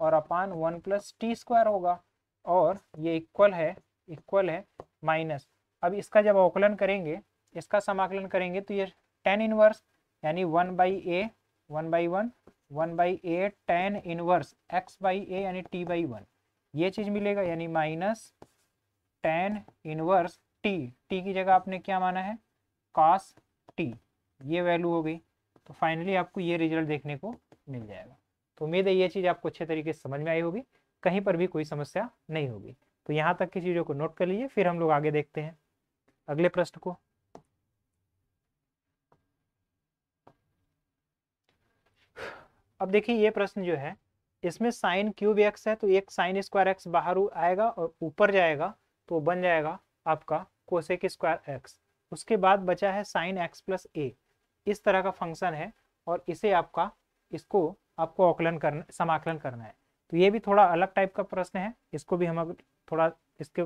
और अपान 1 प्लस टी स्क्वायर होगा, और ये इक्वल है माइनस। अब इसका जब अवकलन करेंगे, इसका समाकलन करेंगे, तो ये टेन इनवर्स यानी 1/a 1/1 1/a tan inverse x/a यानी t/1, ये चीज़ मिलेगा, यानी माइनस टेन इनवर्स t की जगह आपने क्या माना है, cos t, ये वैल्यू हो गई। तो फाइनली आपको ये रिजल्ट देखने को मिल जाएगा। तो उम्मीद है ये चीज़ आपको अच्छे तरीके से समझ में आई होगी, कहीं पर भी कोई समस्या नहीं होगी। तो यहाँ तक की चीज़ों को नोट कर लीजिए। फिर हम लोग आगे देखते हैं अगले प्रश्न को। अब देखिए ये प्रश्न जो है, इसमें साइन क्यूब एक्स है, तो एक साइन स्क्वायर एक्स बाहर आएगा और ऊपर जाएगा, तो बन जाएगा आपका कोसेक स्क्वायर एक्स। उसके बाद बचा है साइन एक्स प्लस ए, इस तरह का फंक्शन है, और इसे इसको आपको अवकलन करना, समाकलन करना है। तो ये भी थोड़ा अलग टाइप का प्रश्न है, इसको भी हम थोड़ा इसके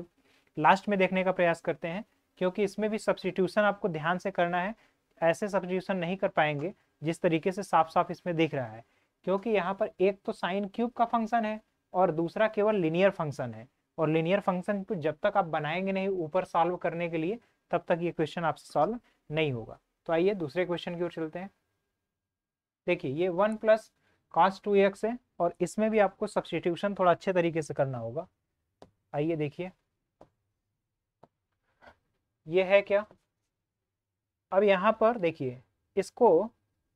लास्ट में देखने का प्रयास करते हैं, क्योंकि इसमें भी सब्स्टिट्यूशन आपको ध्यान से करना है। ऐसे सब्स्टिट्यूशन नहीं कर पाएंगे जिस तरीके से साफ साफ इसमें दिख रहा है, क्योंकि यहाँ पर एक तो साइन क्यूब का फंक्शन है और दूसरा केवल लीनियर फंक्शन है, और लीनियर फंक्शन को जब तक आप बनाएंगे नहीं ऊपर सॉल्व करने के लिए, तब तक ये क्वेश्चन आपसे सॉल्व नहीं होगा। तो आइए दूसरे क्वेश्चन की ओर चलते हैं। देखिए ये 1 प्लस cos 2x है, और इसमें भी आपको सब्स्टिट्यूशन थोड़ा अच्छे तरीके से करना होगा। आइए देखिए ये है क्या। अब यहाँ पर देखिए, इसको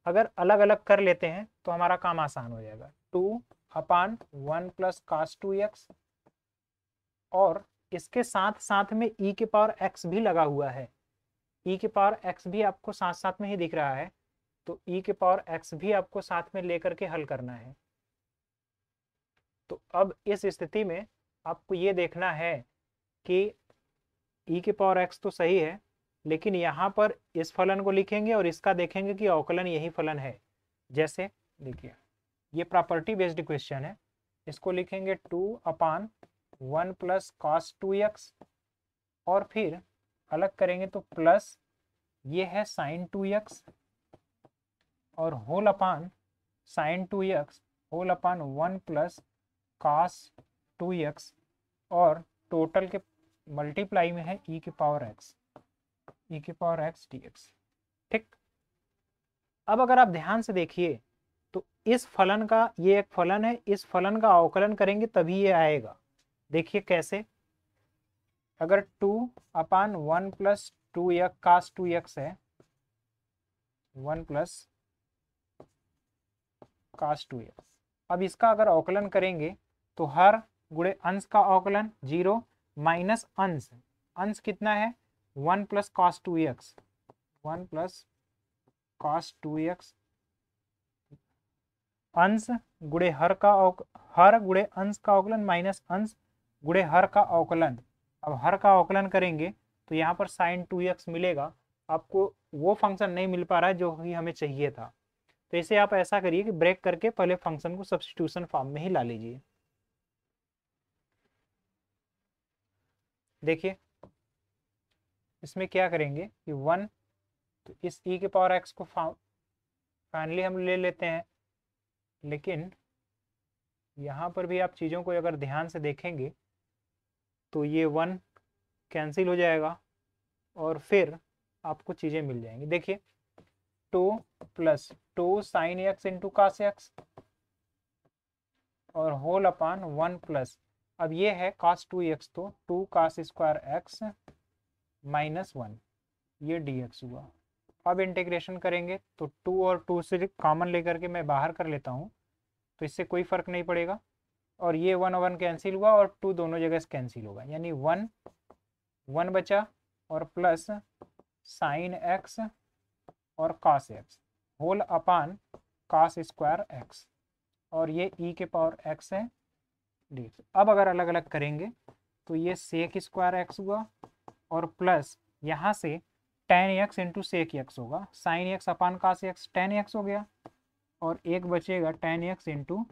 अगर अलग अलग कर लेते हैं तो हमारा काम आसान हो जाएगा। 2/1 प्लस cos 2x, और इसके साथ साथ में e के पावर x भी लगा हुआ है। e के पावर x भी आपको साथ साथ में ही दिख रहा है, तो e के पावर x भी आपको साथ में लेकर के हल करना है। तो अब इस स्थिति में आपको ये देखना है कि e के पावर x तो सही है, लेकिन यहाँ पर इस फलन को लिखेंगे और इसका देखेंगे कि अवकलन यही फलन है। जैसे देखिए ये प्रॉपर्टी बेस्ड क्वेश्चन है, इसको लिखेंगे 2/1 प्लस cos 2x, और फिर अलग करेंगे तो प्लस ये है साइन 2x और whole upon sine 2x whole upon 1 plus cos 2x, और टोटल के मल्टीप्लाई में है e के पावर x dx। ठीक, अब अगर आप ध्यान से देखिए तो इस फलन का, ये एक फलन है, इस फलन का अवकलन करेंगे तभी ये आएगा। देखिए कैसे, अगर 2/1 + 2x cos 2x है, 1 + cos 2x, अब इसका अगर अवकलन करेंगे तो हर गुणे अंश का अवकलन 0 माइनस अंश, अंश कितना है 1 + cos 2x, 1 + cos 2x, अंश गुणे हर का हर गुणे अंश का अवकलन माइनस अंश गुणे हर का अवकलन। अब हर का अवकलन करेंगे तो यहाँ पर sin 2x मिलेगा, आपको वो फंक्शन नहीं मिल पा रहा है जो कि हमें चाहिए था। तो इसे आप ऐसा करिए कि ब्रेक करके पहले फंक्शन को सब्स्टिट्यूशन फॉर्म में ही ला लीजिए। देखिए इसमें क्या करेंगे कि 1, तो इस e के पावर x को फाइनली हम ले लेते हैं, लेकिन यहाँ पर भी आप चीज़ों को अगर ध्यान से देखेंगे तो ये 1 कैंसिल हो जाएगा और फिर आपको चीज़ें मिल जाएंगी। देखिए 2 + 2 sin x × cos x और होल अपान 1 प्लस, अब ये है cos 2x, तो 2 cos स्क्वायर x माइनस 1, ये dx हुआ। अब इंटीग्रेशन करेंगे तो 2 और 2 से कॉमन लेकर के मैं बाहर कर लेता हूँ, तो इससे कोई फर्क नहीं पड़ेगा और ये 1 और 1 कैंसिल हुआ और 2 दोनों जगह से कैंसिल होगा, यानी 1 1 बचा और प्लस साइन x और cos x whole upon cos square x और ये e के पावर x है dx। अब अगर अलग अलग करेंगे तो ये sec स्क्वायर x हुआ और प्लस यहाँ से tan x × sec x होगा, sin x अपान cos x tan x हो गया और एक बचेगा tan x ×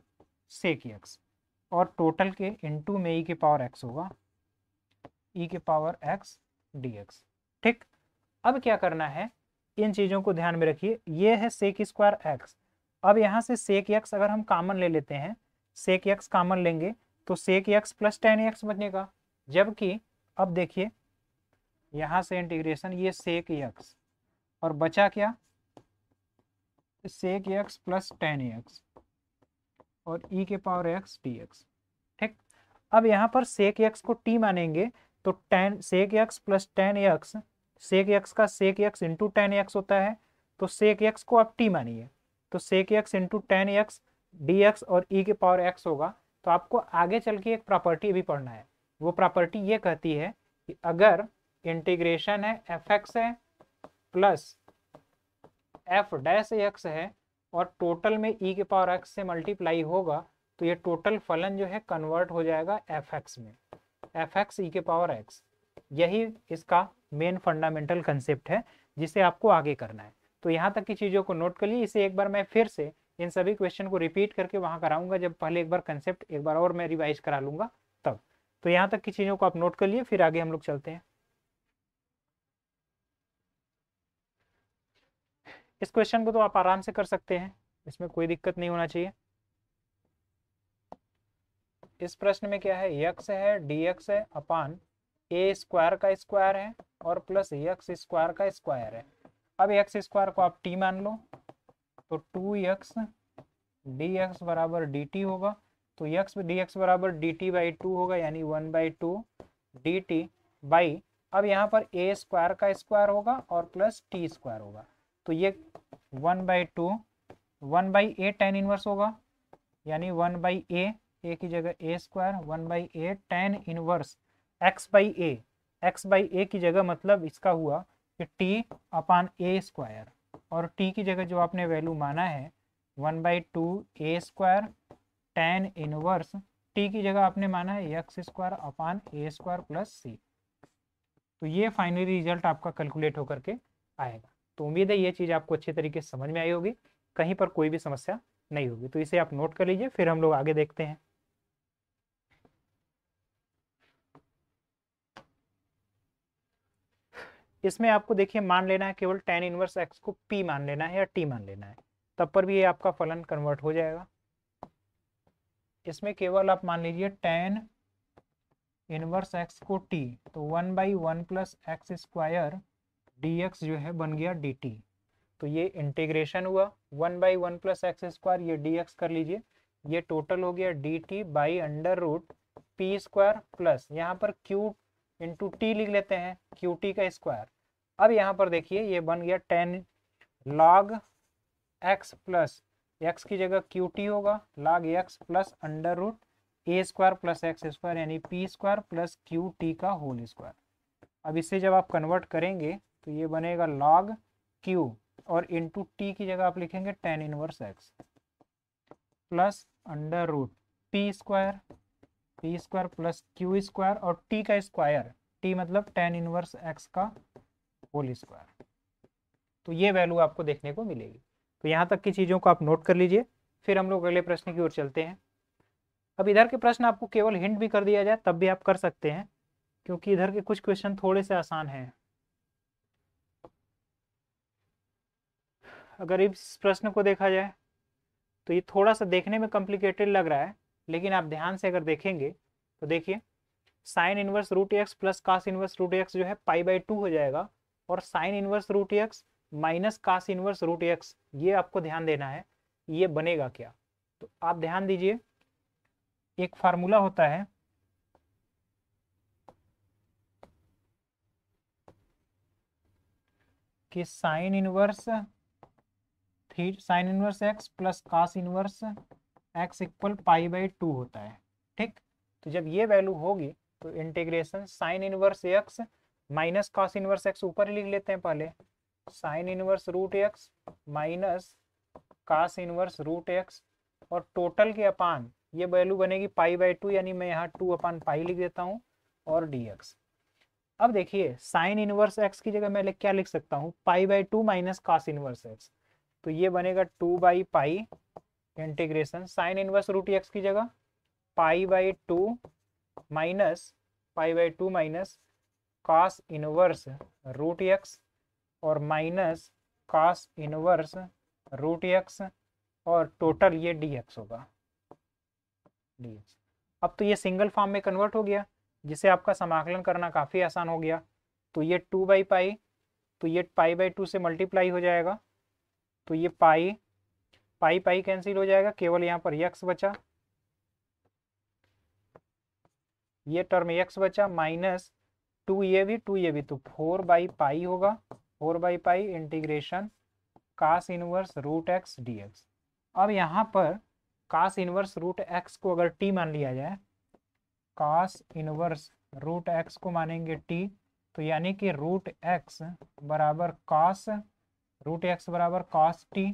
sec x और टोटल के इनटू में e के पावर x होगा, e के पावर x dx। ठीक, अब क्या करना है, इन चीज़ों को ध्यान में रखिए, ये है sec स्क्वायर x। अब यहाँ से sec x अगर हम कॉमन ले लेते हैं, sec x कॉमन लेंगे तो sec x plus tan x बनेगा, जबकि अब देखिए यहाँ से इंटीग्रेशन ये sec x और बचा क्या sec x plus tan x और e के पावर x dx। ठीक, अब यहाँ पर sec x को t मानेंगे तो tan sec x plus tan x, sec x का sec x into tan x होता है, तो sec x को आप t मानिए, तो sec x into tan x dx और e के पावर x होगा। तो आपको आगे चल के एक प्रॉपर्टी भी पढ़ना है, वो प्रॉपर्टी ये कहती है कि अगर इंटीग्रेशन है fx है प्लस f डैश x है और टोटल में e के पावर x से मल्टीप्लाई होगा तो ये टोटल फलन जो है कन्वर्ट हो जाएगा fx में, fx e के पावर x। यही इसका मेन फंडामेंटल कंसेप्ट है जिसे आपको आगे करना है। तो यहाँ तक की चीज़ों को नोट कर लीजिए, इसे एक बार मैं फिर से इन सभी क्वेश्चन को रिपीट करके वहाँ कराऊंगा, जब पहले एक बार कंसेप्ट एक बार और मैं रिवाइज करा लूंगा तब। तो यहाँ तक की चीज़ों को आप नोट कर लिए, फिर आगे हम लोग चलते हैं। इस क्वेश्चन को तो आप आराम से कर सकते हैं, इसमें कोई दिक्कत नहीं होना चाहिए। इस प्रश्न में क्या है, x है dx है अपान a स्क्वायर का स्क्वायर है और प्लस x स्क्वायर का स्क्वायर है। अब x स्क्वायर को आप t मान लो तो 2x dx बराबर dt होगा, तो x dx बराबर dt बाई 2 होगा, यानी 1/2 dt बाई, अब यहाँ पर a स्क्वायर का स्क्वायर होगा और प्लस t स्क्वायर होगा, तो ये 1/2 1/a tan इनवर्स होगा, यानी 1/a, a की जगह a square, 1/a tan inverse x/a की जगह, मतलब इसका हुआ कि t अपान a स्क्वायर और t की जगह जो आपने वैल्यू माना है 1/2 a square tan inverse, t की जगह आपने माना है x square upon a square plus c। तो ये फाइनली रिजल्ट आपका कैलकुलेट होकर के आएगा। तो उम्मीद है ये चीज़ आपको अच्छे तरीके से समझ में आई होगी, कहीं पर कोई भी समस्या नहीं होगी। तो इसे आप नोट कर लीजिए, फिर हम लोग आगे देखते हैं। इसमें आपको देखिए मान लेना है केवल tan इनवर्स x को p मान लेना है या t मान लेना है, तब पर भी ये आपका फलन कन्वर्ट हो जाएगा। इसमें केवल आप मान लीजिए tan इनवर्स x को t, तो 1/1 प्लस x स्क्वायर dx जो है बन गया dt। तो ये इंटीग्रेशन हुआ 1/1 + x², ये dx कर लीजिए, ये टोटल हो गया dt बाई √p² प्लस यहाँ पर q इंटू टी लिख लेते हैं, QT का स्क्वायर। अब यहाँ पर देखिए ये बन गया 10 log x प्लस x की जगह QT होगा log x plus √a² plus x² यानी p² प्लस QT का होल स्क्वायर। अब इसे जब आप कन्वर्ट करेंगे तो ये बनेगा log q और इंटू टी की जगह आप लिखेंगे tan inverse x plus √p² plus q² और t का स्क्वायर, t मतलब tan इनवर्स x का होल स्क्वायर। तो ये वैल्यू आपको देखने को मिलेगी। तो यहाँ तक की चीज़ों को आप नोट कर लीजिए, फिर हम लोग अगले प्रश्न की ओर चलते हैं। अब इधर के प्रश्न आपको केवल हिंट भी कर दिया जाए तब भी आप कर सकते हैं, क्योंकि इधर के कुछ क्वेश्चन थोड़े से आसान हैं। अगर इस प्रश्न को देखा जाए तो ये थोड़ा सा देखने में कॉम्प्लिकेटेड लग रहा है, लेकिन आप ध्यान से अगर देखेंगे तो देखिए sine inverse √x plus cos inverse √x जो है π/2 हो जाएगा, और sine inverse √x minus cos inverse √x, ये आपको ध्यान देना है, ये बनेगा क्या। तो आप ध्यान दीजिए, एक फार्मूला होता है कि sine inverse x plus cos inverse x equal π/2 होता है, ठीक। तो जब ये वैल्यू होगी तो integration sine inverse x minus cos inverse x ऊपर लिख लेते हैं पहले, sine inverse √x minus cos inverse √x और टोटल के अपान ये वैल्यू बनेगी π/2, यानी मैं यहाँ 2/π लिख देता हूँ और dx। अब देखिए साइन इनवर्स x की जगह मैं क्या लिख सकता हूँ, π/2 माइनस कास इनवर्स x, तो ये बनेगा 2/π इंटीग्रेशन साइन इनवर्स √x की जगह π/2 माइनस कास इनवर्स √x और माइनस कास इनवर्स √x और टोटल ये dx होगा, dx। अब तो ये सिंगल फॉर्म में कन्वर्ट हो गया, जिसे आपका समाकलन करना काफ़ी आसान हो गया। तो ये 2/π, तो ये π/2 से मल्टीप्लाई हो जाएगा, तो ये पाई कैंसिल हो जाएगा, केवल यहाँ पर x बचा, ये टर्म x बचा माइनस 2 ये भी तो 4/π होगा, 4/π इंटीग्रेशन कास इनवर्स √x dx। अब यहाँ पर कास इनवर्स √x को अगर t मान लिया जाए, कास इनवर्स √x को मानेंगे t, तो यानी कि √x बराबर cos t,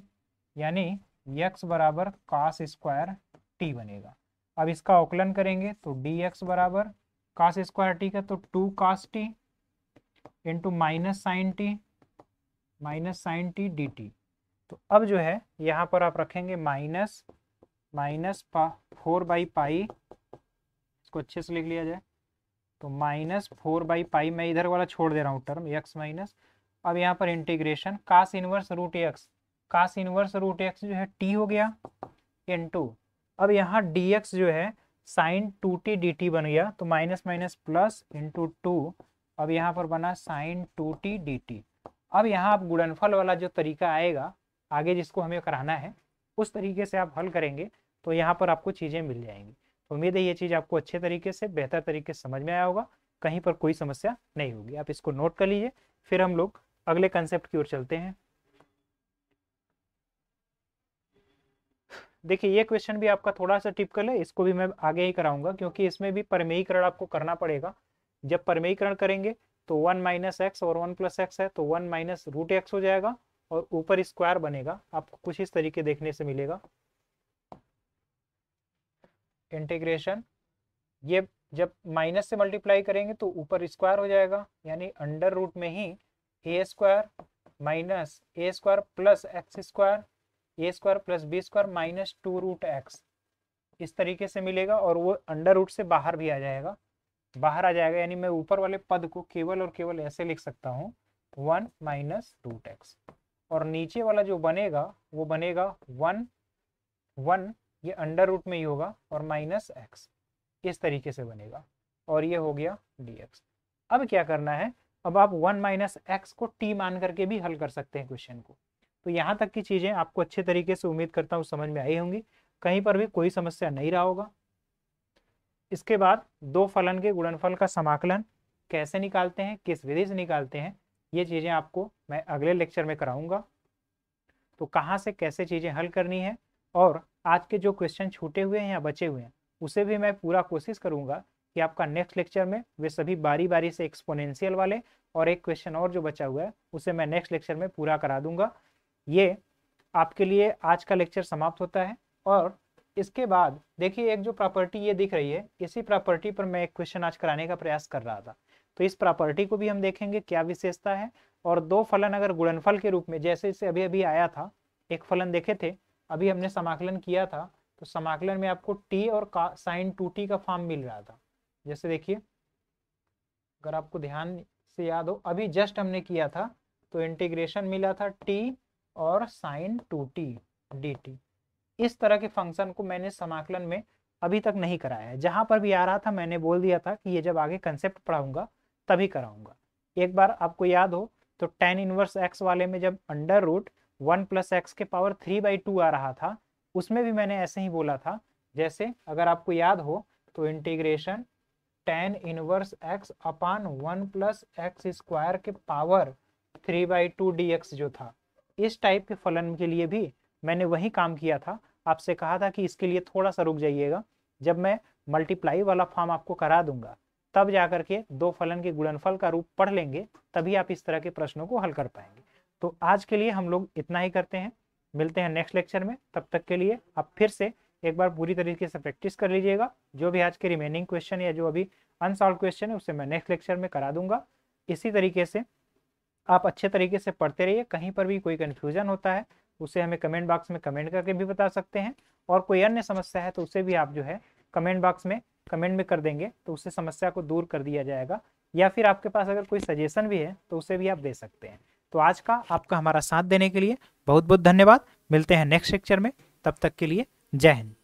यानी x बराबर cos² t बनेगा। अब इसका अवकलन करेंगे तो dx बराबर cos² t का तो 2 cos t into minus sine t dt। तो अब जो है यहाँ पर आप रखेंगे माइनस 4/π, इसको अच्छे से लिख लिया जाए, तो -4/π, मैं इधर वाला छोड़ दे रहा हूँ टर्म x माइनस। अब यहाँ पर इंटीग्रेशन कास इनवर्स √x जो है t हो गया इनटू, अब यहाँ dx जो है साइन 2t dt बन गया, तो माइनस प्लस इंटू 2, अब यहाँ पर बना साइन 2t dt। अब यहाँ आप गुणनफल वाला जो तरीका आएगा आगे जिसको हमें कराना है, उस तरीके से आप हल करेंगे तो यहाँ पर आपको चीज़ें मिल जाएंगी। तो उम्मीद है ये चीज़ आपको अच्छे तरीके से बेहतर तरीके से समझ में आया होगा, कहीं पर कोई समस्या नहीं होगी। आप इसको नोट कर लीजिए, फिर हम लोग अगले कंसेप्ट की ओर चलते हैं। देखिए ये क्वेश्चन भी आपका थोड़ा सा टिपिकल है, इसको भी मैं आगे ही कराऊंगा, क्योंकि इसमें भी परिमेयीकरण आपको करना पड़ेगा। जब परिमेयीकरण करेंगे तो 1 - x और 1 + x है, तो 1 - √x हो जाएगा और ऊपर स्क्वायर बनेगा, आपको कुछ इस तरीके देखने से मिलेगा। इंटीग्रेशन ये जब माइनस से मल्टीप्लाई करेंगे तो ऊपर स्क्वायर हो जाएगा, यानी अंडर रूट में ही a² minus a² plus x² a² plus b² minus 2√x, इस तरीके से मिलेगा। और वो अंडर रूट से बाहर भी आ जाएगा, यानी मैं ऊपर वाले पद को केवल और केवल ऐसे लिख सकता हूँ 1 - √x, और नीचे वाला जो बनेगा वो बनेगा 1 ये अंडर रूट में ही होगा और माइनस x, इस तरीके से बनेगा, और ये हो गया dx। अब क्या करना है, अब आप 1 - x को t मान करके भी हल कर सकते हैं क्वेश्चन को। तो यहाँ तक की चीज़ें आपको अच्छे तरीके से उम्मीद करता हूँ समझ में आई होंगी, कहीं पर भी कोई समस्या नहीं रहा होगा। इसके बाद दो फलन के गुणनफल का समाकलन कैसे निकालते हैं, किस विधि से निकालते हैं, ये चीज़ें आपको मैं अगले लेक्चर में कराऊंगा। तो कहाँ से कैसे चीज़ें हल करनी है, और आज के जो क्वेश्चन छूटे हुए हैं या बचे हुए हैं उसे भी मैं पूरा कोशिश करूंगा कि आपका नेक्स्ट लेक्चर में वे सभी बारी बारी से एक्सपोनेंशियल वाले और एक क्वेश्चन और जो बचा हुआ है उसे मैं नेक्स्ट लेक्चर में पूरा करा दूंगा। ये आपके लिए आज का लेक्चर समाप्त होता है। और इसके बाद देखिए एक जो प्रॉपर्टी ये दिख रही है, इसी प्रॉपर्टी पर मैं एक क्वेश्चन आज कराने का प्रयास कर रहा था। तो इस प्रॉपर्टी को भी हम देखेंगे क्या विशेषता है, और दो फलन अगर गुणनफल के रूप में, जैसे इसे अभी अभी आया था, एक फलन देखे थे अभी हमने समाकलन किया था, तो समाकलन में आपको t और साइन 2t का फॉर्म मिल रहा था। जैसे देखिए अगर आपको ध्यान से याद हो, अभी जस्ट हमने किया था तो इंटीग्रेशन मिला था t और साइन 2t dt। इस तरह के फंक्शन को मैंने समाकलन में अभी तक नहीं कराया है, जहां पर भी आ रहा था मैंने बोल दिया था कि ये जब आगे कंसेप्ट पढ़ाऊंगा तभी कराऊंगा। एक बार आपको याद हो तो tan इनवर्स x वाले में जब अंडर रूट 1 + x के पावर 3/2 आ रहा था, उसमें भी मैंने ऐसे ही बोला था। जैसे अगर आपको याद हो तो इंटीग्रेशन tan इनवर्स x अपान 1 + x² के पावर 3/2 dx जो था, इस टाइप के फलन के लिए भी मैंने वही काम किया था। आपसे कहा था कि इसके लिए थोड़ा सा रुक जाइएगा, जब मैं मल्टीप्लाई वाला फॉर्म आपको करा दूंगा तब जाकर के दो फलन के गुणनफल का रूप पढ़ लेंगे, तभी आप इस तरह के प्रश्नों को हल कर पाएंगे। तो आज के लिए हम लोग इतना ही करते हैं, मिलते हैं नेक्स्ट लेक्चर में। तब तक के लिए आप फिर से एक बार पूरी तरीके से प्रैक्टिस कर लीजिएगा। जो भी आज के रिमेनिंग क्वेश्चन या जो अभी अनसॉल्व क्वेश्चन है उसे मैं नेक्स्ट लेक्चर में करा दूंगा। इसी तरीके से आप अच्छे तरीके से पढ़ते रहिए। कहीं पर भी कोई कन्फ्यूजन होता है उसे हमें कमेंट बॉक्स में कमेंट करके भी बता सकते हैं, और कोई अन्य समस्या है तो उसे भी आप जो है कमेंट बॉक्स में कमेंट में कर देंगे तो उससे समस्या को दूर कर दिया जाएगा। या फिर आपके पास अगर कोई सजेशन भी है तो उसे भी आप दे सकते हैं। तो आज का आपका हमारा साथ देने के लिए बहुत बहुत धन्यवाद। मिलते हैं नेक्स्ट लेक्चर में, तब तक के लिए जय हिंद।